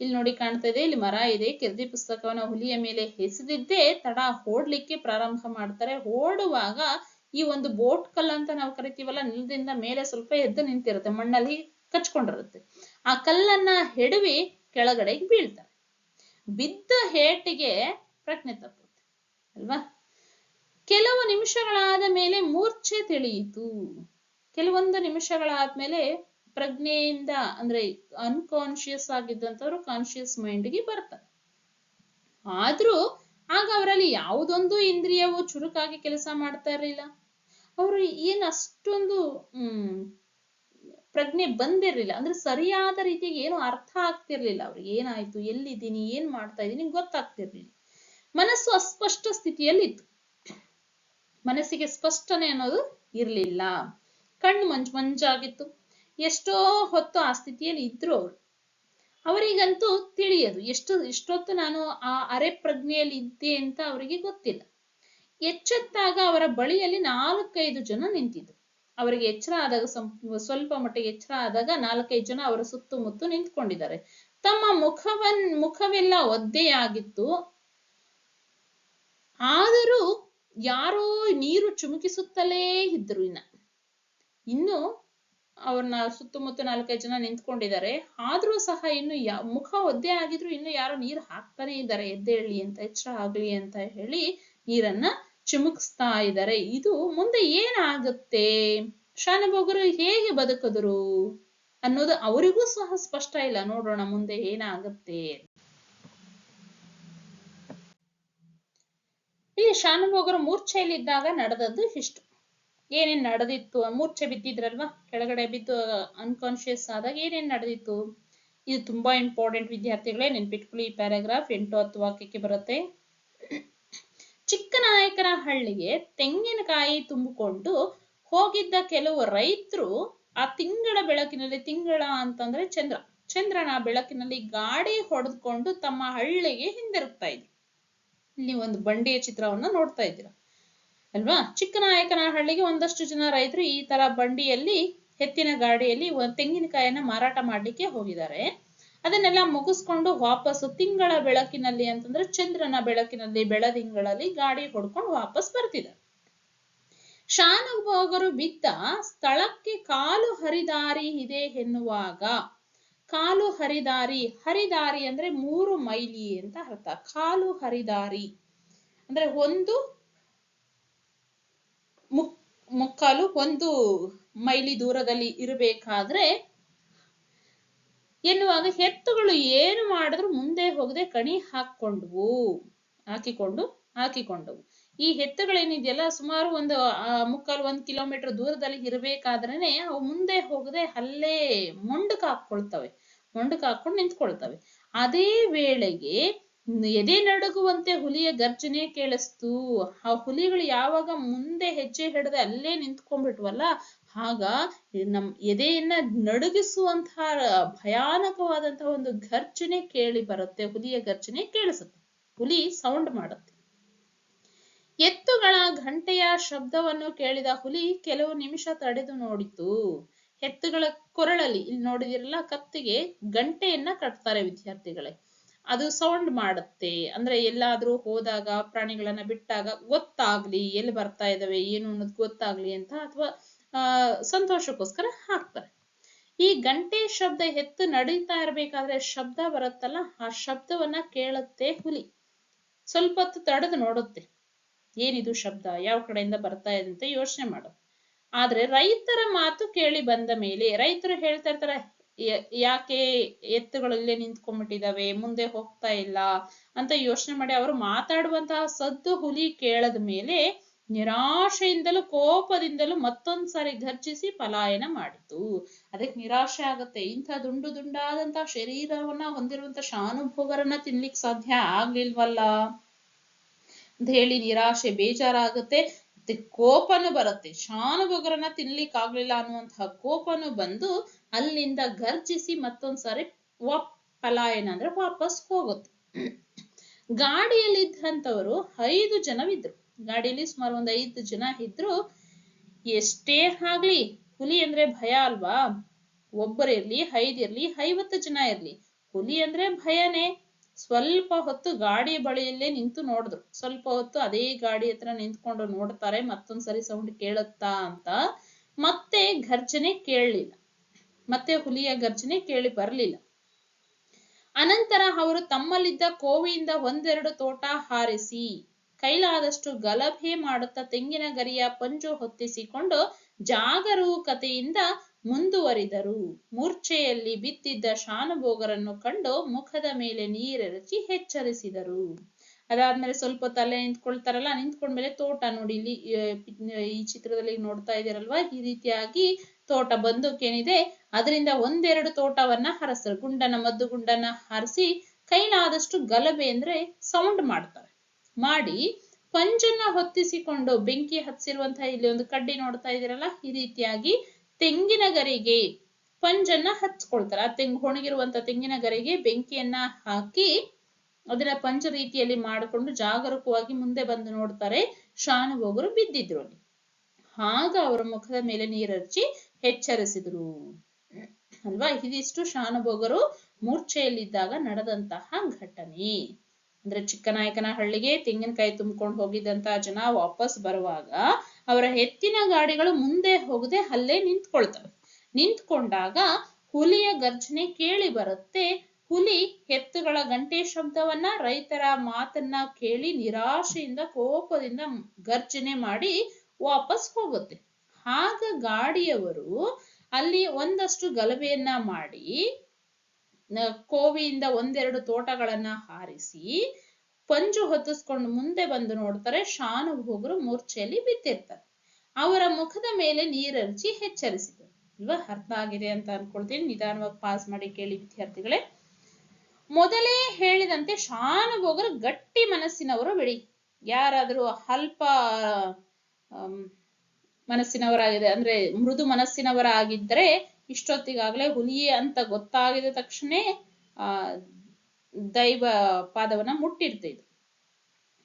ಇಲ್ಲಿ ನೋಡಿ ಕಾಣ್ತಾ ಇದೆ, ಇಲ್ಲಿ ಮರ ಇದೆ. ಕೀರ್ತಿ ಪುಸ್ತಕವನ್ನ ಹುಲಿಯ ಮೇಲೆ ಎಸೆದಿದ್ದೇ ತಡ ಓಡ್ಲಿಕ್ಕೆ ಪ್ರಾರಂಭ ಮಾಡ್ತಾರೆ. ಓಡುವಾಗ ಈ ಒಂದು ಬೋಟ್ ಕಲ್ಲು ಅಂತ ನಾವು ಕರಿತೀವಲ್ಲ, ನೆಲದಿಂದ ಮೇಲೆ ಸ್ವಲ್ಪ ಎದ್ದು ನಿಂತಿರುತ್ತೆ, ಮಣ್ಣಲ್ಲಿ ಕಚ್ಕೊಂಡಿರುತ್ತೆ. ಆ ಕಲ್ಲನ್ನ ಹೆಡವಿ ಕೆಳಗಡೆ ಬೀಳ್ತಾರೆ. ಬಿದ್ದ ಹೇಟಿಗೆ ಪ್ರಜ್ಞೆ ತಪ್ಪುತ್ತೆ ಅಲ್ವಾ. ಕೆಲವು ನಿಮಿಷಗಳಾದ ಮೇಲೆ ಮೂರ್ಛೆ ತಿಳಿಯಿತು. ಕೆಲವೊಂದು ನಿಮಿಷಗಳಾದ್ಮೇಲೆ ಪ್ರಜ್ಞೆಯಿಂದ ಅಂದ್ರೆ ಅನ್ಕಾನ್ಶಿಯಸ್ ಆಗಿದ್ದಂಥವ್ರು ಕಾನ್ಶಿಯಸ್ ಮೈಂಡ್ಗೆ ಬರ್ತಾರೆ. ಆದ್ರೂ ಆಗ ಅವರಲ್ಲಿ ಯಾವುದೊಂದು ಇಂದ್ರಿಯವು ಚುರುಕಾಗಿ ಕೆಲಸ ಮಾಡ್ತಾ ಇರಲಿಲ್ಲ. ಅವರು ಏನ್ ಅಷ್ಟೊಂದು ಪ್ರಜ್ಞೆ ಬಂದಿರ್ಲಿಲ್ಲ. ಅಂದ್ರೆ ಸರಿಯಾದ ರೀತಿಗೆ ಏನು ಅರ್ಥ ಆಗ್ತಿರ್ಲಿಲ್ಲ. ಅವ್ರಿಗೆ ಏನಾಯ್ತು, ಎಲ್ಲಿದ್ದೀನಿ, ಏನ್ ಮಾಡ್ತಾ ಇದ್ದೀನಿ ಗೊತ್ತಾಗ್ತಿರ್ಲಿಲ್ಲ. ಮನಸ್ಸು ಅಸ್ಪಷ್ಟ ಸ್ಥಿತಿಯಲ್ಲಿತ್ತು. ಮನಸ್ಸಿಗೆ ಸ್ಪಷ್ಟನೆ ಅನ್ನೋದು ಇರ್ಲಿಲ್ಲ. ಕಣ್ಣು ಮಂಜಾಗಿತ್ತು. ಎಷ್ಟೋ ಹೊತ್ತು ಆ ಸ್ಥಿತಿಯಲ್ಲಿ ಇದ್ರು ಅವರು. ಅವರಿಗಂತೂ ತಿಳಿಯದು ಇಷ್ಟೊತ್ತು ನಾನು ಆ ಅರೆ ಪ್ರಜ್ಞೆಯಲ್ಲಿ ಇದ್ದೆ ಅಂತ ಅವರಿಗೆ ಗೊತ್ತಿಲ್ಲ. ಎಚ್ಚೆತ್ತಾಗ ಅವರ ಬಳಿಯಲ್ಲಿ 4-5 ಜನ ನಿಂತಿದ್ರು. ಅವರಿಗೆ ಎಚ್ಚರ ಆದಾಗ ಸ್ವಲ್ಪ ಮಟ್ಟಿಗೆ ಎಚ್ಚರ ಆದಾಗ 4-5 ಜನ ಅವರ ಸುತ್ತಮುತ್ತ ನಿಂತ್ಕೊಂಡಿದ್ದಾರೆ. ತಮ್ಮ ಮುಖವೆಲ್ಲ ಒದ್ದೆಯಾಗಿತ್ತು. ಆದರೂ ಯಾರೋ ನೀರು ಚುಮುಕಿಸುತ್ತಲೇ ಇದ್ರು. ಇನ್ನು ಅವ್ರನ್ನ ಸುತ್ತಮುತ್ತ 4-5 ಜನ ನಿಂತ್ಕೊಂಡಿದ್ದಾರೆ. ಆದ್ರೂ ಸಹ ಇನ್ನು ಮುಖ ಒದ್ದೆ ಆಗಿದ್ರು ಇನ್ನು ಯಾರೋ ನೀರು ಹಾಕ್ತಾನೆ ಇದ್ದಾರೆ, ಎದ್ದೇಳಿ ಅಂತ, ಎಚ್ಚರ ಆಗ್ಲಿ ಅಂತ ಹೇಳಿ ನೀರನ್ನ ಚಿಮುಕಿಸ್ತಾ ಇದ್ದಾರೆ. ಇದು ಮುಂದೆ ಏನಾಗುತ್ತೆ, ಶಾನುಭೋಗರು ಹೇಗೆ ಬದುಕಿದ್ರು ಅನ್ನೋದು ಅವರಿಗೂ ಸಹ ಸ್ಪಷ್ಟ ಇಲ್ಲ. ನೋಡೋಣ ಮುಂದೆ ಏನಾಗುತ್ತೆ. ಇಲ್ಲಿ ಶಾನುಭೋಗರು ಮೂರ್ಛೆಯಲ್ಲಿದ್ದಾಗ ನಡೆದದ್ದು ಇಷ್ಟು. ಏನೇನ್ ನಡೆದಿತ್ತು, ಮೂರ್ಛೆ ಬಿದ್ದಿದ್ರಲ್ವಾ, ಕೆಳಗಡೆ ಬಿದ್ದು ಅನ್ಕಾನ್ಶಿಯಸ್ ಆದಾಗ ಏನೇನ್ ನಡೆದಿತ್ತು, ಇದು ತುಂಬಾ ಇಂಪಾರ್ಟೆಂಟ್ ವಿದ್ಯಾರ್ಥಿಗಳೇ, ನೆನ್ಪಿಟ್ಕೊಳ್ಳಿ. ಈ ಪ್ಯಾರಾಗ್ರಾಫ್ 8-10 ವಾಕ್ಯಕ್ಕೆ ಬರುತ್ತೆ. ಚಿಕ್ಕನಾಯಕನಹಳ್ಳಿಗೆ ತೆಂಗಿನಕಾಯಿ ತುಂಬಿಕೊಂಡು ಹೋಗಿದ್ದ ಕೆಲವು ರೈತರು ಆ ತಿಂಗಳ ಬೆಳಕಿನಲ್ಲಿ, ತಿಂಗಳ ಅಂತಂದ್ರೆ ಚಂದ್ರನ ಬೆಳಕಿನಲ್ಲಿ ಗಾಡಿ ಹೊಡೆದುಕೊಂಡು ತಮ್ಮ ಹಳ್ಳಿಗೆ ಹಿಂದಿರುಗ್ತಾ ಇದ್ರು. ಇಲ್ಲಿ ಒಂದು ಬಂಡಿಯ ಚಿತ್ರವನ್ನ ನೋಡ್ತಾ ಇದ್ದೀರಾ ಅಲ್ವಾ. ಚಿಕ್ಕನಾಯಕನಹಳ್ಳಿಗೆ ಒಂದಷ್ಟು ಜನ ರೈತರು ಈ ತರ ಬಂಡಿಯಲ್ಲಿ, ಎತ್ತಿನ ಗಾಡಿಯಲ್ಲಿ ತೆಂಗಿನಕಾಯನ್ನ ಮಾರಾಟ ಮಾಡ್ಲಿಕ್ಕೆ ಹೋಗಿದ್ದಾರೆ. ಅದನ್ನೆಲ್ಲ ಮುಗಿಸ್ಕೊಂಡು ವಾಪಸ್ಸು ತಿಂಗಳ ಬೆಳಕಿನಲ್ಲಿ ಅಂತಂದ್ರೆ ಚಂದ್ರನ ಬೆಳಕಿನಲ್ಲಿ, ಬೆಳದಿಂಗಳಲ್ಲಿ ಗಾಡಿ ಹೊಡ್ಕೊಂಡು ವಾಪಸ್ ಬರ್ತಿದ್ದಾರೆ. ಶಾನುಭೋಗರು ಬಿದ್ದ ಸ್ಥಳಕ್ಕೆ ಕಾಲು ಹರಿದಾರಿ ಇದೆ ಎನ್ನುವಾಗ, ಕಾಲು ಹರಿದಾರಿ ಅಂದ್ರೆ 3 ಮೈಲಿ ಅಂತ ಅರ್ಥ. ಕಾಲು ಹರಿದಾರಿ ಅಂದ್ರೆ 1 ಮುಕ್ಕಾಲು 1 ಮೈಲಿ ದೂರದಲ್ಲಿ ಇರಬೇಕಾದ್ರೆ ಎನ್ನುವಾಗ ಎತ್ತುಗಳು ಏನು ಮಾಡಿದ್ರು ಮುಂದೆ ಹೋಗದೆ ಕಣಿ ಹಾಕಿಕೊಂಡವು. ಈ ಎತ್ತುಗಳೇನಿದೆಯಲ್ಲ ಸುಮಾರು ಒಂದು ಮುಕ್ಕಾಲು 1 ಕಿಲೋಮೀಟರ್ ದೂರದಲ್ಲಿ ಇರಬೇಕಾದ್ರೇನೆ ಅವು ಮುಂದೆ ಹೋಗದೆ ಅಲ್ಲೇ ಮೊಂಡಕ್ಕೆ ಹಾಕೊಂಡು ನಿಂತ್ಕೊಳ್ತವೆ. ಅದೇ ವೇಳೆಗೆ ಎದೆ ನಡುಗುವಂತೆ ಹುಲಿಯ ಗರ್ಜನೆ ಕೇಳಿಸ್ತು. ಆ ಹುಲಿಗಳು ಯಾವಾಗ ಮುಂದೆ ಹೆಜ್ಜೆ ಹಿಡದೆ ಅಲ್ಲೇ ನಿಂತ್ಕೊಂಡ್ಬಿಟ್ವಲ್ಲ, ಆಗ ನಮ್ ಎದೆಯನ್ನ ನಡುಗಿಸುವಂತಹ ಭಯಾನಕವಾದಂತಹ ಒಂದು ಗರ್ಜನೆ ಕೇಳಿ ಬರುತ್ತೆ. ಹುಲಿಯ ಗರ್ಜನೆ ಕೇಳಿಸುತ್ತೆ. ಹುಲಿ ಸೌಂಡ್ ಮಾಡುತ್ತೆ. ಎತ್ತುಗಳ ಗಂಟೆಯ ಶಬ್ದವನ್ನು ಕೇಳಿದ ಹುಲಿ ಕೆಲವು ನಿಮಿಷ ತಡೆದು ನೋಡಿತು. ಎತ್ತುಗಳ ಕೊರಳಲ್ಲಿ, ಇಲ್ಲಿ ನೋಡಿದಿರಲ್ಲ, ಕತ್ತಿಗೆ ಗಂಟೆಯನ್ನ ಕಟ್ತಾರೆ ವಿದ್ಯಾರ್ಥಿಗಳೇ. ಅದು ಸೌಂಡ್ ಮಾಡುತ್ತೆ. ಅಂದ್ರೆ ಎಲ್ಲಾದ್ರೂ ಹೋದಾಗ, ಪ್ರಾಣಿಗಳನ್ನ ಬಿಟ್ಟಾಗ ಗೊತ್ತಾಗ್ಲಿ ಎಲ್ಲಿ ಬರ್ತಾ ಇದಾವೆ ಏನು ಅನ್ನೋದು ಗೊತ್ತಾಗ್ಲಿ ಅಂತ, ಅಥವಾ ಸಂತೋಷಕ್ಕೋಸ್ಕರ ಹಾಕ್ತಾರೆ. ಈ ಗಂಟೆ ಶಬ್ದ ಎತ್ತು ನಡೀತಾ ಇರ್ಬೇಕಾದ್ರೆ ಶಬ್ದ ಬರುತ್ತಲ್ಲ, ಆ ಶಬ್ದವನ್ನ ಕೇಳುತ್ತೆ ಹುಲಿ. ಸ್ವಲ್ಪ ಹೊತ್ತು ತಡೆದು ನೋಡುತ್ತೆ, ಏನಿದು ಶಬ್ದ, ಯಾವ ಕಡೆಯಿಂದ ಬರ್ತಾ ಇದೆ ಅಂತ ಯೋಚನೆ ಮಾಡುತ್ತೆ. ಆದ್ರೆ ರೈತರ ಮಾತು ಕೇಳಿ ಬಂದ ಮೇಲೆ, ರೈತರು ಹೇಳ್ತಾ ಇರ್ತಾರೆ, ಯಾಕೆ ಎತ್ತುಗಳಲ್ಲೇ ನಿಂತ್ಕೊಂಡ್ಬಿಟ್ಟಿದಾವೆ, ಮುಂದೆ ಹೋಗ್ತಾ ಇಲ್ಲ ಅಂತ ಯೋಚನೆ ಮಾಡಿ ಅವರು ಮಾತಾಡುವಂತಹ ಸದ್ದು ಹುಲಿ ಕೇಳದ ಮೇಲೆ ನಿರಾಶೆಯಿಂದಲೂ ಕೋಪದಿಂದಲೂ ಮತ್ತೊಂದ್ಸಾರಿ ಗರ್ಜಿಸಿ ಪಲಾಯನ ಮಾಡಿತು. ಅದಕ್ಕೆ ನಿರಾಶೆ ಆಗತ್ತೆ. ಇಂಥ ದುಂಡಾದಂತಹ ಶರೀರವನ್ನ ಹೊಂದಿರುವಂತ ಶಾನುಭೋಗರನ್ನ ತಿನ್ಲಿಕ್ಕೆ ಸಾಧ್ಯ ಆಗ್ಲಿಲ್ವಲ್ಲ ಅಂತ ಹೇಳಿ ನಿರಾಶೆ, ಬೇಜಾರಾಗತ್ತೆ, ಮತ್ತೆ ಕೋಪನು ಬರುತ್ತೆ. ಶಾನುಭೋಗರನ್ನ ತಿನ್ಲಿಕ್ಕೆ ಆಗ್ಲಿಲ್ಲ ಅನ್ನುವಂತಹ ಕೋಪನು ಬಂದು ಅಲ್ಲಿಂದ ಗರ್ಜಿಸಿ ಮತ್ತೊಂದ್ಸಾರಿ ಪಲಾಯನ ಅಂದ್ರೆ ವಾಪಸ್ ಹೋಗುತ್ತೆ. ಗಾಡಿಯಲ್ಲಿದ್ದಂಥವರು 5 ಜನವಿದ್ರು. ಗಾಡಿಯಲ್ಲಿ ಸುಮಾರು ಒಂದು 5 ಜನ ಇದ್ರು. ಎಷ್ಟೇ ಆಗ್ಲಿ ಹುಲಿ ಅಂದ್ರೆ ಭಯ ಅಲ್ವಾ. ಒಬ್ಬರಿರ್ಲಿ, 5 ಇರ್ಲಿ, 50 ಜನ ಇರ್ಲಿ, ಹುಲಿ ಅಂದ್ರೆ ಭಯನೇ. ಸ್ವಲ್ಪ ಹೊತ್ತು ಗಾಡಿ ಬಳಿಯಲ್ಲೇ ನಿಂತು ನೋಡಿದ್ರು. ಸ್ವಲ್ಪ ಹೊತ್ತು ಅದೇ ಗಾಡಿ ಹತ್ರ ನಿಂತ್ಕೊಂಡು ನೋಡ್ತಾರೆ, ಮತ್ತೊಂದ್ಸರಿ ಸೌಂಡ್ ಕೇಳುತ್ತಾ ಅಂತ. ಮತ್ತೆ ಗರ್ಜನೆ ಕೇಳಲಿಲ್ಲ, ಮತ್ತೆ ಹುಲಿಯ ಗರ್ಜನೆ ಕೇಳಿ ಬರ್ಲಿಲ್ಲ. ಅನಂತರ ಅವರು ತಮ್ಮಲ್ಲಿದ್ದ ಕೋವಿಯಿಂದ 1-2 ತೋಟ ಹಾರಿಸಿ ಕೈಲಾದಷ್ಟು ಗಲಭೆ ಮಾಡುತ್ತಾ ತೆಂಗಿನ ಗರಿಯ ಪಂಜು ಹೊತ್ತಿಸಿಕೊಂಡು ಜಾಗರೂಕತೆಯಿಂದ ಮುಂದುವರಿದರು. ಮೂರ್ಛೆಯಲ್ಲಿ ಬಿದ್ದಿದ್ದ ಶಾನುಭೋಗರನ್ನು ಕಂಡು ಮುಖದ ಮೇಲೆ ನೀರೆರಚಿ ಎಚ್ಚರಿಸಿದರು. ಅದಾದ್ಮೇಲೆ ಸ್ವಲ್ಪ ತಲೆ ನಿಂತ್ಕೊಳ್ತಾರಲ್ಲ, ನಿಂತ್ಕೊಂಡ್ಮೇಲೆ ತೋಟ ನೋಡಿ, ಇಲ್ಲಿ ಈ ಚಿತ್ರದಲ್ಲಿ ನೋಡ್ತಾ ಇದ್ದೀರಲ್ವಾ, ಈ ರೀತಿಯಾಗಿ ತೋಟ ಬಂದೂಕೇನಿದೆ ಅದರಿಂದ ಒಂದೆರಡು ತೋಟವನ್ನ ಹಾರಿಸ್ತಾರೆ. ಗುಂಡನ ಮದ್ದು ಗುಂಡನ್ನ ಹಾರಿಸಿ ಕೈಲಾದಷ್ಟು ಗಲಭೆ ಅಂದ್ರೆ ಸೌಂಡ್ ಮಾಡ್ತಾರೆ. ಮಾಡಿ ಪಂಜನ್ನ ಹೊತ್ತಿಸಿಕೊಂಡು ಬೆಂಕಿ ಹಚ್ಚಿರುವಂತಹ, ಇಲ್ಲಿ ಒಂದು ಕಡ್ಡಿ ನೋಡ್ತಾ ಇದ್ದೀರಲ್ಲ, ಈ ರೀತಿಯಾಗಿ ತೆಂಗಿನ ಗರಿಗೆ ಪಂಜನ್ನ ಹಚ್ಕೊಳ್ತಾರೆ. ಆ ಒಣಗಿರುವಂತ ತೆಂಗಿನ ಗರಿಗೆ ಬೆಂಕಿಯನ್ನ ಹಾಕಿ ಅದನ್ನ ಪಂಚ ರೀತಿಯಲ್ಲಿ ಮಾಡಿಕೊಂಡು ಜಾಗರೂಕವಾಗಿ ಮುಂದೆ ಬಂದು ನೋಡ್ತಾರೆ. ಶಾನುಭೋಗರು ಬಿದ್ದಿದ್ರು ಅಲ್ಲಿ. ಆಗ ಅವರ ಮುಖದ ಮೇಲೆ ನೀರಚ್ಚಿ ಎಚ್ಚರಿಸಿದ್ರು ಅಲ್ವಾ. ಇದಿಷ್ಟು ಶಾನುಭೋಗರು ಮೂರ್ಛೆಯಲ್ಲಿದ್ದಾಗ ನಡೆದಂತಹ ಘಟನೆ. ಅಂದ್ರೆ ಚಿಕ್ಕನಾಯಕನಹಳ್ಳಿಗೆ ತೆಂಗಿನಕಾಯಿ ತುಂಬಿಕೊಂಡು ಹೋಗಿದ್ದಂತಹ ಜನ ವಾಪಸ್ ಬರುವಾಗ ಅವರ ಎತ್ತಿನ ಗಾಡಿಗಳು ಮುಂದೆ ಹೋಗದೆ ಅಲ್ಲೇ ನಿಂತ್ಕೊಳ್ತವೆ. ನಿಂತ್ಕೊಂಡಾಗ ಹುಲಿಯ ಗರ್ಜನೆ ಕೇಳಿ ಬರುತ್ತೆ. ಹುಲಿ ಎತ್ತುಗಳ ಗಂಟೆ ಶಬ್ದವನ್ನ, ರೈತರ ಮಾತನ್ನ ಕೇಳಿ ನಿರಾಶೆಯಿಂದ ಕೋಪದಿಂದ ಗರ್ಜನೆ ಮಾಡಿ ವಾಪಸ್ ಹೋಗುತ್ತೆ. ಆಗ ಗಾಡಿಯವರು ಅಲ್ಲಿ ಒಂದಷ್ಟು ಗಲಭೆಯನ್ನ ಮಾಡಿ ಕೋವಿಯಿಂದ ಒಂದೆರಡು ತೋಟಗಳನ್ನ ಹಾರಿಸಿ ಪಂಜು ಹೊತ್ತಿಸ್ಕೊಂಡು ಮುಂದೆ ಬಂದು ನೋಡ್ತಾರೆ. ಶಾನುಭೋಗರು ಮೂರ್ಛೆಯಲ್ಲಿ ಬಿದ್ದಿರ್ತಾರೆ. ಅವರ ಮುಖದ ಮೇಲೆ ನೀರರ್ಚಿ ಎಚ್ಚರಿಸಿದರು ಅಲ್ವಾ. ಅರ್ಥ ಆಗಿದೆ ಅಂತ ಅನ್ಕೊಳ್ತೀನಿ. ನಿಧಾನವಾಗಿ ಪಾಸ್ ಮಾಡಿ ಕೇಳಿ ವಿದ್ಯಾರ್ಥಿಗಳೇ. ಮೊದಲೇ ಹೇಳಿದಂತೆ ಶಾನುಭೋಗರು ಗಟ್ಟಿ ಮನಸ್ಸಿನವರು ಬಿಡಿ. ಯಾರಾದ್ರೂ ಅಲ್ಪ ಮನಸ್ಸಿನವರಾಗಿದೆ ಅಂದ್ರೆ ಮೃದು ಮನಸ್ಸಿನವರಾಗಿದ್ದರೆ ಇಷ್ಟೊತ್ತಿಗಾಗಲೇ ಹುಲಿ ಅಂತ ಗೊತ್ತಾಗಿದ ತಕ್ಷಣ ದೈವ ಪಾದವನ್ನ ಮುಟ್ಟಿರ್ತಿದ್ರು.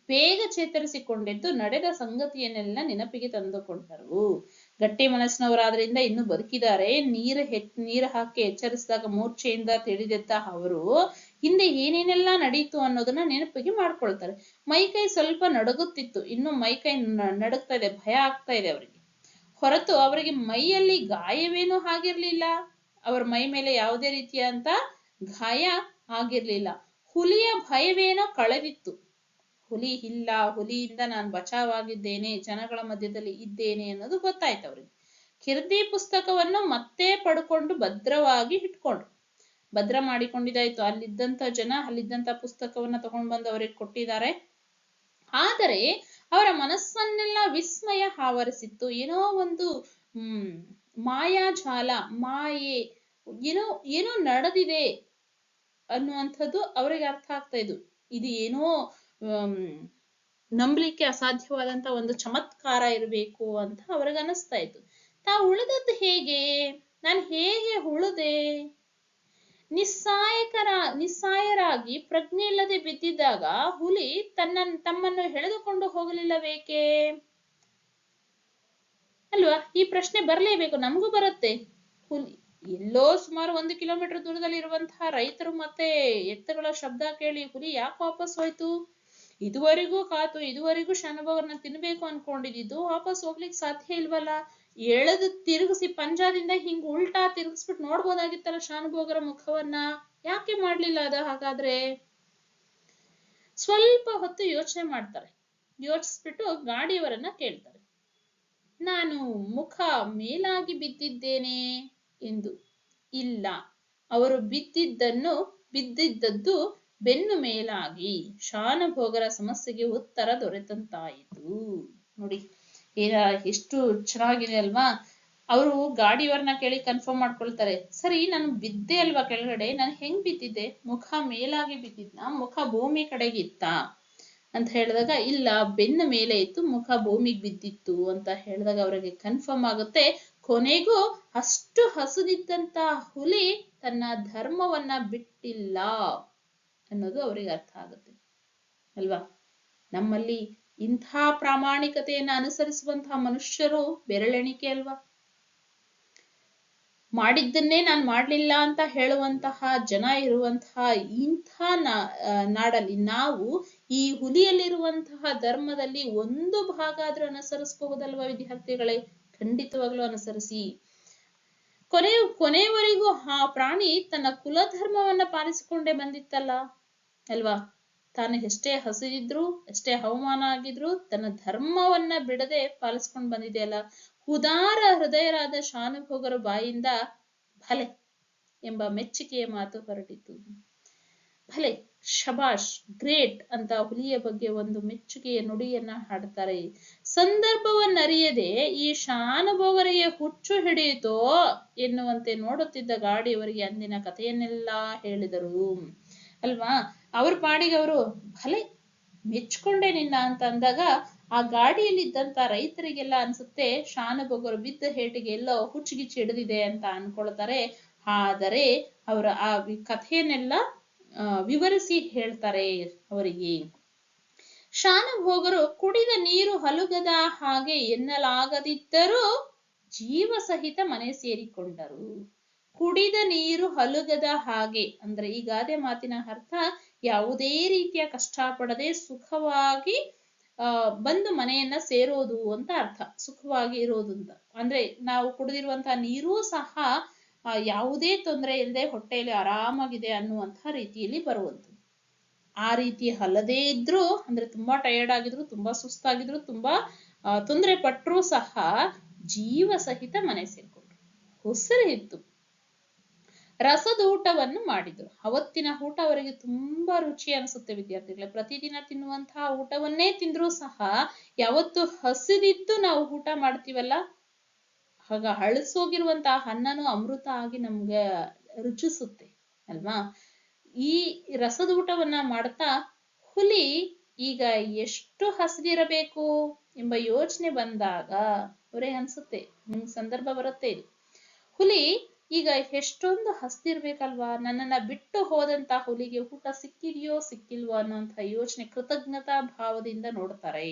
ಬೇಗ ಚೇತರಿಸಿಕೊಂಡಿದ್ದು ನಡೆದ ಸಂಗತಿಯನ್ನೆಲ್ಲ ನೆನಪಿಗೆ ತಂದುಕೊಂಡರು. ಗಟ್ಟಿ ಮನಸ್ಸಿನವರಾದ್ರಿಂದ ಇನ್ನು ಬದುಕಿದ್ದಾರೆ. ನೀರು ಹಾಕಿ ಎಚ್ಚರಿಸಿದಾಗ ಮೂರ್ಛೆಯಿಂದ ತಿಳಿದೆದ್ದ ಅವರು ಹಿಂದೆ ಏನೇನೆಲ್ಲ ನಡೀತು ಅನ್ನೋದನ್ನ ನೆನಪಿಗೆ ಮಾಡ್ಕೊಳ್ತಾರೆ. ಮೈಕೈ ಸ್ವಲ್ಪ ನಡುಗುತ್ತಿತ್ತು. ಇನ್ನು ಮೈಕೈ ನಡುಗ್ತಾ ಇದೆ, ಭಯ ಆಗ್ತಾ ಇದೆ ಅವರಿಗೆ. ಹೊರತು ಅವರಿಗೆ ಮೈಯಲ್ಲಿ ಗಾಯವೇನೂ ಆಗಿರ್ಲಿಲ್ಲ. ಅವರ ಮೈ ಮೇಲೆ ಯಾವುದೇ ರೀತಿಯಂತ ಗಾಯ ಆಗಿರ್ಲಿಲ್ಲ. ಹುಲಿಯ ಭಯವೇನೋ ಕಳೆದಿತ್ತು. ಹುಲಿ ಇಲ್ಲ, ಹುಲಿಯಿಂದ ನಾನು ಬಚಾವಾಗಿದ್ದೇನೆ, ಜನಗಳ ಮಧ್ಯದಲ್ಲಿ ಇದ್ದೇನೆ ಅನ್ನೋದು ಗೊತ್ತಾಯ್ತು ಅವ್ರಿಗೆ. ಕಿರ್ದಿ ಪುಸ್ತಕವನ್ನು ಮತ್ತೆ ಪಡ್ಕೊಂಡು ಭದ್ರವಾಗಿ ಇಟ್ಕೊಂಡ್ರು. ಭದ್ರ ಮಾಡಿಕೊಂಡಿದ್ದಾಯ್ತು. ಅಲ್ಲಿದ್ದಂತ ಜನ ಅಲ್ಲಿದ್ದಂತ ಪುಸ್ತಕವನ್ನ ತಗೊಂಡು ಬಂದು ಅವ್ರಿಗೆ ಕೊಟ್ಟಿದ್ದಾರೆ. ಆದರೆ ಅವರ ಮನಸ್ಸನ್ನೆಲ್ಲ ವಿಸ್ಮಯ ಆವರಿಸಿತ್ತು. ಏನೋ ಒಂದು ಮಾಯಾಜಾಲ, ಮಾಯೆ, ಏನೋ ನಡೆದಿದೆ ಅನ್ನುವಂಥದ್ದು ಅವರಿಗೆ ಅರ್ಥ ಆಗ್ತಾ ಇದ್ದು. ಇದು ಏನೋ ನಂಬಲಿಕ್ಕೆ ಅಸಾಧ್ಯವಾದಂತ ಒಂದು ಚಮತ್ಕಾರ ಇರಬೇಕು ಅಂತ ಅವ್ರಿಗೆ ಅನಿಸ್ತಾ ಇತ್ತು. ತಾವು ಉಳಿದದ್ದು ಹೇಗೆ, ನಾನು ಹೇಗೆ ಉಳಿದೆ? ನಿಸ್ಸಾಯರಾಗಿ ಪ್ರಜ್ಞೆ ಇಲ್ಲದೆ ಬಿದ್ದಿದ್ದಾಗ ಹುಲಿ ತಮ್ಮನ್ನು ಎಳೆದುಕೊಂಡು ಹೋಗಲಿಲ್ಲಬೇಕೆ ಅಲ್ವಾ? ಈ ಪ್ರಶ್ನೆ ಬರಲೇಬೇಕು, ನಮಗೂ ಬರುತ್ತೆ. ಹುಲಿ ಎಲ್ಲೋ ಸುಮಾರು 1 ಕಿಲೋಮೀಟರ್ ದೂರದಲ್ಲಿ ಇರುವಂತಹ ರೈತರು ಮತ್ತೆ ಎತ್ತುಗಳ ಶಬ್ದ ಕೇಳಿ ಹುಲಿ ಯಾಕೆ ವಾಪಸ್ ಹೋಯ್ತು? ಇದುವರೆಗೂ ಶಾನುಭೋಗರನ್ನ ತಿನ್ಬೇಕು ಅನ್ಕೊಂಡಿದ್ದು ವಾಪಸ್ ಹೋಗ್ಲಿಕ್ಕೆ ಸಾಧ್ಯ ಇಲ್ವಲ್ಲ. ಎಳೆದು ತಿರುಗಿಸಿ ಪಂಜಾದಿಂದ ಹಿಂಗ್ ಉಲ್ಟಾ ತಿರುಗಿಸ್ಬಿಟ್ಟು ನೋಡ್ಬೋದಾಗಿತ್ತಲ್ಲ ಶಾನುಭೋಗರ ಮುಖವನ್ನ, ಯಾಕೆ ಮಾಡ್ಲಿಲ್ಲ ಅದ? ಹಾಗಾದ್ರೆ ಸ್ವಲ್ಪ ಹೊತ್ತು ಯೋಚನೆ ಮಾಡ್ತಾರೆ. ಯೋಚಿಸ್ಬಿಟ್ಟು ಗಾಡಿಯವರನ್ನ ಕೇಳ್ತಾರೆ, ನಾನು ಮುಖ ಮೇಲಾಗಿ ಬಿದ್ದಿದ್ದೇನೆ ಎಂದು. ಇಲ್ಲ, ಅವರು ಬಿದ್ದಿದ್ದದ್ದು ಬೆನ್ನು ಮೇಲಾಗಿ. ಶಾನುಭೋಗರ ಸಮಸ್ಯೆಗೆ ಉತ್ತರ ದೊರೆತಂತಾಯಿತು. ನೋಡಿ ಎಷ್ಟು ಚೆನ್ನಾಗಿದೆ ಅಲ್ವಾ. ಅವರು ಗಾಡಿಯವರನ್ನ ಕೇಳಿ ಕನ್ಫರ್ಮ್ ಮಾಡ್ಕೊಳ್ತಾರೆ. ಸರಿ, ನಾನು ಬಿದ್ದೆ ಅಲ್ವಾ ಕೆಳಗಡೆ, ನಾನು ಹೆಂಗ್ ಬಿದ್ದಿದ್ದೆ? ಮುಖ ಮೇಲಾಗಿ ಬಿದ್ದಿದ್ನ, ಮುಖ ಭೂಮಿ ಕಡೆಗೆ ಇತ್ತ ಅಂತ ಹೇಳಿದಾಗ, ಇಲ್ಲ, ಬೆನ್ನ ಮೇಲೆ ಇತ್ತು, ಮುಖ ಭೂಮಿಗೆ ಬಿದ್ದಿತ್ತು ಅಂತ ಹೇಳಿದಾಗ ಅವರಿಗೆ ಕನ್ಫರ್ಮ್ ಆಗುತ್ತೆ. ಕೊನೆಗೂ ಅಷ್ಟು ಹಸುದಿದ್ದಂತ ಹುಲಿ ತನ್ನ ಧರ್ಮವನ್ನ ಬಿಟ್ಟಿಲ್ಲ ಅನ್ನೋದು ಅವರಿಗೆ ಅರ್ಥ ಆಗುತ್ತೆ ಅಲ್ವಾ. ನಮ್ಮಲ್ಲಿ ಇಂಥ ಪ್ರಾಮಾಣಿಕತೆಯನ್ನು ಅನುಸರಿಸುವಂತಹ ಮನುಷ್ಯರು ಬೆರಳೆಣಿಕೆ ಅಲ್ವಾ. ಮಾಡಿದ್ದನ್ನೇ ನಾನು ಮಾಡ್ಲಿಲ್ಲ ಅಂತ ಹೇಳುವಂತಹ ಜನ ಇರುವಂತಹ ಇಂಥ ನಾಡಲ್ಲಿ ನಾವು ಈ ಹುಲಿಯಲ್ಲಿರುವಂತಹ ಧರ್ಮದಲ್ಲಿ ಒಂದು ಭಾಗ ಆದ್ರೂ ಅನುಸರಿಸಬಹುದಲ್ವಾ ವಿದ್ಯಾರ್ಥಿಗಳೇ? ಖಂಡಿತವಾಗ್ಲೂ ಅನುಸರಿಸಿ. ಕೊನೆಯವರೆಗೂ ಆ ಪ್ರಾಣಿ ತನ್ನ ಕುಲಧರ್ಮವನ್ನ ಪಾಲಿಸಿಕೊಂಡೇ ಬಂದಿತ್ತಲ್ಲ ಅಲ್ವಾ. ತಾನು ಎಷ್ಟೇ ಹಸಿದಿದ್ರು ಎಷ್ಟೇ ಅವಮಾನ ಆಗಿದ್ರು ತನ್ನ ಧರ್ಮವನ್ನ ಬಿಡದೆ ಪಾಲಿಸ್ಕೊಂಡು ಬಂದಿದೆಯಲ್ಲ. ಉದಾರ ಹೃದಯರಾದ ಶಾನುಭೋಗರ ಬಾಯಿಂದ ಭಲೆ ಎಂಬ ಮೆಚ್ಚುಗೆಯ ಮಾತು ಹೊರಟಿತು. ಭಲೆ, ಶಬಾಷ್, ಗ್ರೇಟ್ ಅಂತ ಹುಲಿಯ ಬಗ್ಗೆ ಒಂದು ಮೆಚ್ಚುಗೆಯ ನುಡಿಯನ್ನ ಹಾಡ್ತಾರೆ. ಸಂದರ್ಭವನ್ನರಿಯದೆ ಈ ಶಾನುಭೋಗರಿಗೆ ಹುಚ್ಚು ಹಿಡಿಯಿತೋ ಎನ್ನುವಂತೆ ನೋಡುತ್ತಿದ್ದ ಗಾಡಿಯವರಿಗೆ ಅಂದಿನ ಕಥೆಯನ್ನೆಲ್ಲ ಹೇಳಿದರು ಅಲ್ವಾ. ಅವ್ರ ಪಾಡಿಗೆ ಅವರು ಭಲೆ ಮೆಚ್ಕೊಂಡೆ ನಿನ್ನ ಅಂತ ಅಂದಾಗ ಆ ಗಾಡಿಯಲ್ಲಿದ್ದಂತ ರೈತರಿಗೆಲ್ಲ ಅನ್ಸುತ್ತೆ ಶಾನುಭೋಗರು ಬಿದ್ದ ಹೇಟಿಗೆ ಎಲ್ಲೋ ಹುಚ್ಚುಗಿಚ್ಚು ಹಿಡಿದಿದೆ ಅಂತ ಅನ್ಕೊಳ್ತಾರೆ. ಆದರೆ ಅವರ ಆ ಕಥೆಯನ್ನೆಲ್ಲ ವಿವರಿಸಿ ಹೇಳ್ತಾರೆ ಅವರಿಗೆ. ಶಾನುಭೋಗರು ಕುಡಿದ ನೀರು ಹಲುಗದ ಹಾಗೆ ಎನ್ನಲಾಗದಿದ್ದರೂ ಜೀವ ಸಹಿತ ಮನೆ ಸೇರಿಕೊಂಡರು. ಕುಡಿದ ನೀರು ಹಲುಗದ ಹಾಗೆ ಅಂದ್ರೆ ಈ ಗಾದೆ ಮಾತಿನ ಅರ್ಥ ಯಾವುದೇ ರೀತಿಯ ಕಷ್ಟ ಪಡದೆ ಸುಖವಾಗಿ ಬಂದು ಮನೆಯನ್ನ ಸೇರೋದು ಅಂತ ಅರ್ಥ. ಸುಖವಾಗಿ ಇರೋದು ಅಂತ ಅಂದ್ರೆ ನಾವು ಕುಡಿದಿರುವಂತಹ ನೀರೂ ಸಹ ಯಾವುದೇ ತೊಂದರೆ ಇಲ್ಲದೆ ಹೊಟ್ಟೆಯಲ್ಲಿ ಆರಾಮಾಗಿದೆ ಅನ್ನುವಂತಹ ರೀತಿಯಲ್ಲಿ ಬರುವಂಥದ್ದು. ಆ ರೀತಿ ಅಲ್ಲದೇ ಇದ್ರು ಅಂದ್ರೆ ತುಂಬಾ ಟಯರ್ಡ್ ಆಗಿದ್ರು, ತುಂಬಾ ಸುಸ್ತಾಗಿದ್ರು, ತುಂಬಾ ತೊಂದರೆ ಪಟ್ಟರು ಸಹ ಜೀವ ಸಹಿತ ಮನೆ ಸೇರ್ಕೊಂಡ್ರು. ಹೊಸರು ಇತ್ತು. ರಸದ ಊಟವನ್ನು ಮಾಡಿದ್ರು. ಅವತ್ತಿನ ಊಟ ಅವರಿಗೆ ತುಂಬಾ ರುಚಿ ಅನಿಸುತ್ತೆ ವಿದ್ಯಾರ್ಥಿಗಳೇ. ಪ್ರತಿದಿನ ತಿನ್ನುವಂತಹ ಊಟವನ್ನೇ ತಿಂದ್ರೂ ಸಹ ಯಾವತ್ತು ಹಸಿದಿದ್ದು ನಾವು ಊಟ ಮಾಡ್ತೀವಲ್ಲ, ಆಗ ಹಳಸೋಗಿರುವಂತಹ ಅನ್ನನೂ ಅಮೃತ ಆಗಿ ನಮ್ಗೆ ರುಚಿಸುತ್ತೆ ಅಲ್ವಾ. ಈ ರಸದ ಊಟವನ್ನ ಮಾಡ್ತಾ ಹುಲಿ ಈಗ ಎಷ್ಟು ಹಸಿದಿರಬೇಕು ಎಂಬ ಯೋಚನೆ ಬಂದಾಗ ಅವರೇ ಅನ್ಸುತ್ತೆ, ನಿಮ್ಗೆ ಸಂದರ್ಭ ಬರುತ್ತೆ ಇದು. ಹುಲಿ ಈಗ ಎಷ್ಟೊಂದು ಹಸ್ದಿರ್ಬೇಕಲ್ವಾ, ನನ್ನನ್ನ ಬಿಟ್ಟು ಹೋದಂತ ಹುಲಿಗೆ ಊಟ ಸಿಕ್ಕಿದೆಯೋ ಸಿಕ್ಕಿಲ್ವೋ ಅನ್ನೋಂಥ ಯೋಚನೆ ಕೃತಜ್ಞತಾ ಭಾವದಿಂದ ನೋಡ್ತಾರೆ.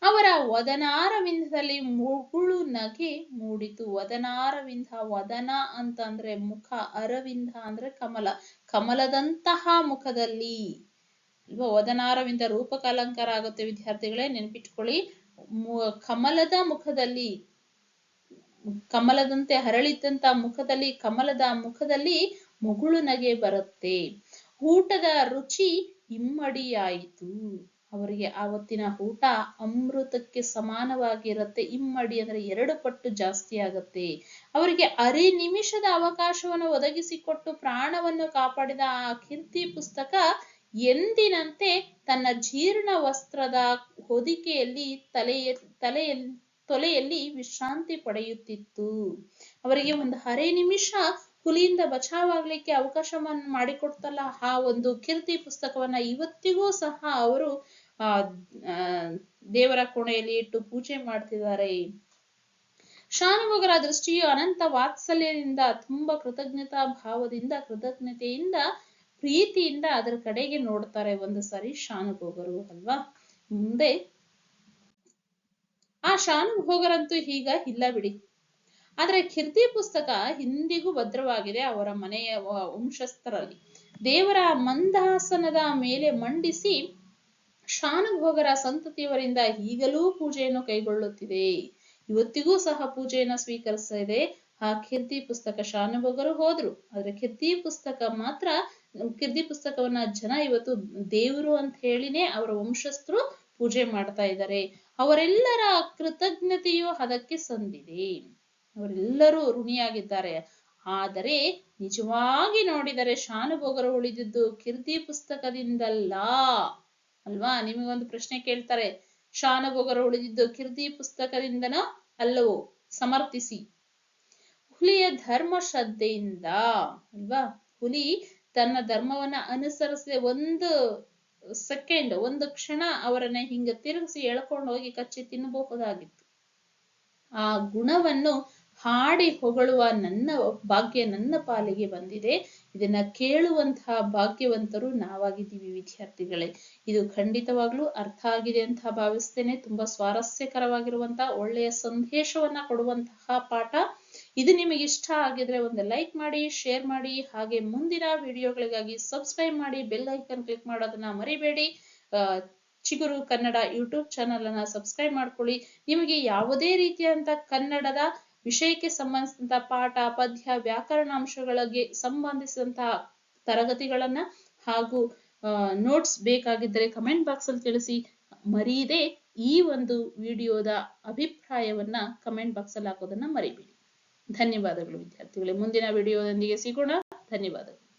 ಅವರ ವದನಾರವಿಂದದಲ್ಲಿ ಮುಗುಳು ನಗೆ ಮೂಡಿತು. ವದನಾರವಿಂದ, ವದನ ಅಂತ ಅಂದ್ರೆ ಮುಖ, ಅರವಿಂದ ಅಂದ್ರೆ ಕಮಲ, ಕಮಲದಂತಹ ಮುಖದಲ್ಲಿ ಅಲ್ವಾ. ವದನಾರವಿಂದ ರೂಪಕ ಅಲಂಕಾರ ಆಗುತ್ತೆ ವಿದ್ಯಾರ್ಥಿಗಳೇ, ನೆನ್ಪಿಟ್ಕೊಳ್ಳಿ. ಕಮಲದ ಮುಖದಲ್ಲಿ, ಕಮಲದಂತೆ ಹರಳಿದ್ದಂತ ಮುಖದಲ್ಲಿ, ಕಮಲದ ಮುಖದಲ್ಲಿ ಮುಗುಳು ನಗೆ ಬರುತ್ತೆ. ಊಟದ ರುಚಿ ಇಮ್ಮಡಿಯಾಯಿತು. ಅವರಿಗೆ ಆವತ್ತಿನ ಊಟ ಅಮೃತಕ್ಕೆ ಸಮಾನವಾಗಿರುತ್ತೆ. ಇಮ್ಮಡಿ ಅಂದ್ರೆ 2 ಪಟ್ಟು ಜಾಸ್ತಿ ಆಗತ್ತೆ. ಅವರಿಗೆ ಅರೆ ನಿಮಿಷದ ಅವಕಾಶವನ್ನು ಒದಗಿಸಿಕೊಟ್ಟು ಪ್ರಾಣವನ್ನು ಕಾಪಾಡಿದ ಆ ಕೀರ್ತಿ ಪುಸ್ತಕ ಎಂದಿನಂತೆ ತನ್ನ ಜೀರ್ಣ ವಸ್ತ್ರದ ಹೊದಿಕೆಯಲ್ಲಿ ತೊಲೆಯಲ್ಲಿ ವಿಶ್ರಾಂತಿ ಪಡೆಯುತ್ತಿತ್ತು. ಅವರಿಗೆ ಒಂದು ಅರೆ ನಿಮಿಷ ಹುಲಿಯಿಂದ ಬಚಾವಾಗ್ಲಿಕ್ಕೆ ಅವಕಾಶವನ್ನು ಮಾಡಿಕೊಡ್ತಲ್ಲ ಆ ಒಂದು ಕೀರ್ತಿ ಪುಸ್ತಕವನ್ನ ಇವತ್ತಿಗೂ ಸಹ ಅವರು ದೇವರ ಕೋಣೆಯಲ್ಲಿ ಇಟ್ಟು ಪೂಜೆ ಮಾಡ್ತಿದ್ದಾರೆ. ಶಾನುಭೋಗರ ದೃಷ್ಟಿಯು ಅನಂತ ವಾತ್ಸಲ್ಯದಿಂದ, ತುಂಬಾ ಕೃತಜ್ಞತಾ ಭಾವದಿಂದ, ಕೃತಜ್ಞತೆಯಿಂದ, ಪ್ರೀತಿಯಿಂದ ಅದರ ಕಡೆಗೆ ನೋಡ್ತಾರೆ ಒಂದು ಸಾರಿ ಶಾನುಭೋಗರು ಅಲ್ವಾ. ಮುಂದೆ ಆ ಶಾನುಭೋಗರಂತೂ ಈಗ ಇಲ್ಲ ಬಿಡಿ. ಆದ್ರೆ ಕೀರ್ತಿ ಪುಸ್ತಕ ಇಂದಿಗೂ ಭದ್ರವಾಗಿದೆ ಅವರ ಮನೆಯ ವಂಶಸ್ಥರಲ್ಲಿ. ದೇವರ ಮಂದಾಸನದ ಮೇಲೆ ಮಂಡಿಸಿ ಶಾನುಭೋಗರ ಸಂತತಿಯವರಿಂದ ಈಗಲೂ ಪೂಜೆಯನ್ನು ಕೈಗೊಳ್ಳುತ್ತಿದೆ. ಇವತ್ತಿಗೂ ಸಹ ಪೂಜೆಯನ್ನು ಸ್ವೀಕರಿಸ್ತಾ ಇದೆ ಆ ಕೀರ್ತಿ ಪುಸ್ತಕ. ಶಾನುಭೋಗರು ಹೋದ್ರು, ಆದ್ರೆ ಕೀರ್ತಿ ಪುಸ್ತಕವನ್ನ ಜನ ಇವತ್ತು ದೇವರು ಅಂತ ಹೇಳಿನೇ ಅವರ ವಂಶಸ್ಥರು ಪೂಜೆ ಮಾಡ್ತಾ ಇದ್ದಾರೆ. ಅವರೆಲ್ಲರ ಕೃತಜ್ಞತೆಯು ಅದಕ್ಕೆ ಸಂದಿದೆ. ಅವರೆಲ್ಲರೂ ಋಣಿಯಾಗಿದ್ದಾರೆ. ಆದರೆ ನಿಜವಾಗಿ ನೋಡಿದರೆ ಶಾನುಭೋಗರು ಉಳಿದಿದ್ದು ಕೀರ್ತಿ ಪುಸ್ತಕದಿಂದಲ್ಲ ಅಲ್ವಾ. ನಿಮಗೊಂದು ಪ್ರಶ್ನೆ ಕೇಳ್ತಾರೆ, ಶಾನುಭೋಗರು ಉಳಿದಿದ್ದು ಕೀರ್ತಿ ಪುಸ್ತಕದಿಂದನೋ ಅಲ್ಲವೋ ಸಮರ್ಥಿಸಿ. ಹುಲಿಯ ಧರ್ಮ ಶ್ರದ್ಧೆಯಿಂದ ಅಲ್ವಾ. ಹುಲಿ ತನ್ನ ಧರ್ಮವನ್ನ ಅನುಸರಿಸದೆ ಒಂದು ಕ್ಷಣ ಅವರನ್ನ ಹಿಂಗ ತಿರುಗಿಸಿ ಎಳ್ಕೊಂಡು ಹೋಗಿ ಕಚ್ಚಿ ತಿನ್ನಬಹುದಾಗಿತ್ತು. ಆ ಗುಣವನ್ನು ಹಾಡಿ ಹೊಗಳುವ ನನ್ನ ಭಾಗ್ಯ ನನ್ನ ಪಾಲಿಗೆ ಬಂದಿದೆ. ಇದನ್ನ ಕೇಳುವಂತಹ ಭಾಗ್ಯವಂತರು ನಾವಾಗಿದ್ದೀವಿ ವಿದ್ಯಾರ್ಥಿಗಳೇ. ಇದು ಖಂಡಿತವಾಗ್ಲೂ ಅರ್ಥ ಆಗಿದೆ ಅಂತ ಭಾವಿಸ್ತೇನೆ. ತುಂಬಾ ಸ್ವಾರಸ್ಯಕರವಾಗಿರುವಂತಹ ಒಳ್ಳೆಯ ಸಂದೇಶವನ್ನ ಕೊಡುವಂತಹ ಪಾಠ ಇದು. ನಿಮಗೆ ಇಷ್ಟ ಆಗಿದ್ರೆ ಒಂದು ಲೈಕ್ ಮಾಡಿ, ಶೇರ್ ಮಾಡಿ, ಹಾಗೆ ಮುಂದಿನ ವಿಡಿಯೋಗಳಿಗಾಗಿ ಸಬ್ಸ್ಕ್ರೈಬ್ ಮಾಡಿ, ಬೆಲ್ ಐಕನ್ ಕ್ಲಿಕ್ ಮಾಡೋದನ್ನ ಮರಿಬೇಡಿ. ಚಿಗುರು ಕನ್ನಡ ಯೂಟ್ಯೂಬ್ ಚಾನಲ್ ಅನ್ನ ಸಬ್ಸ್ಕ್ರೈಬ್ ಮಾಡ್ಕೊಳ್ಳಿ. ನಿಮಗೆ ಯಾವುದೇ ರೀತಿಯಂತ ಕನ್ನಡದ ವಿಷಯಕ್ಕೆ ಸಂಬಂಧಿಸಿದಂತಹ ಪಾಠ, ಪದ್ಯ, ವ್ಯಾಕರಣಾಂಶಗಳಿಗೆ ಸಂಬಂಧಿಸಿದಂತಹ ತರಗತಿಗಳನ್ನ ಹಾಗೂ ನೋಟ್ಸ್ ಬೇಕಾಗಿದ್ದರೆ ಕಮೆಂಟ್ ಬಾಕ್ಸ್ ಅಲ್ಲಿ ತಿಳಿಸಿ. ಮರೀದೆ ಈ ಒಂದು ವಿಡಿಯೋದ ಅಭಿಪ್ರಾಯವನ್ನ ಕಮೆಂಟ್ ಬಾಕ್ಸ್ ಅಲ್ಲಿ ಹಾಕೋದನ್ನ ಮರಿಬೇಡಿ. ಧನ್ಯವಾದಗಳು ವಿದ್ಯಾರ್ಥಿಗಳೇ. ಮುಂದಿನ ವಿಡಿಯೋದೊಂದಿಗೆ ಸಿಗೋಣ. ಧನ್ಯವಾದಗಳು.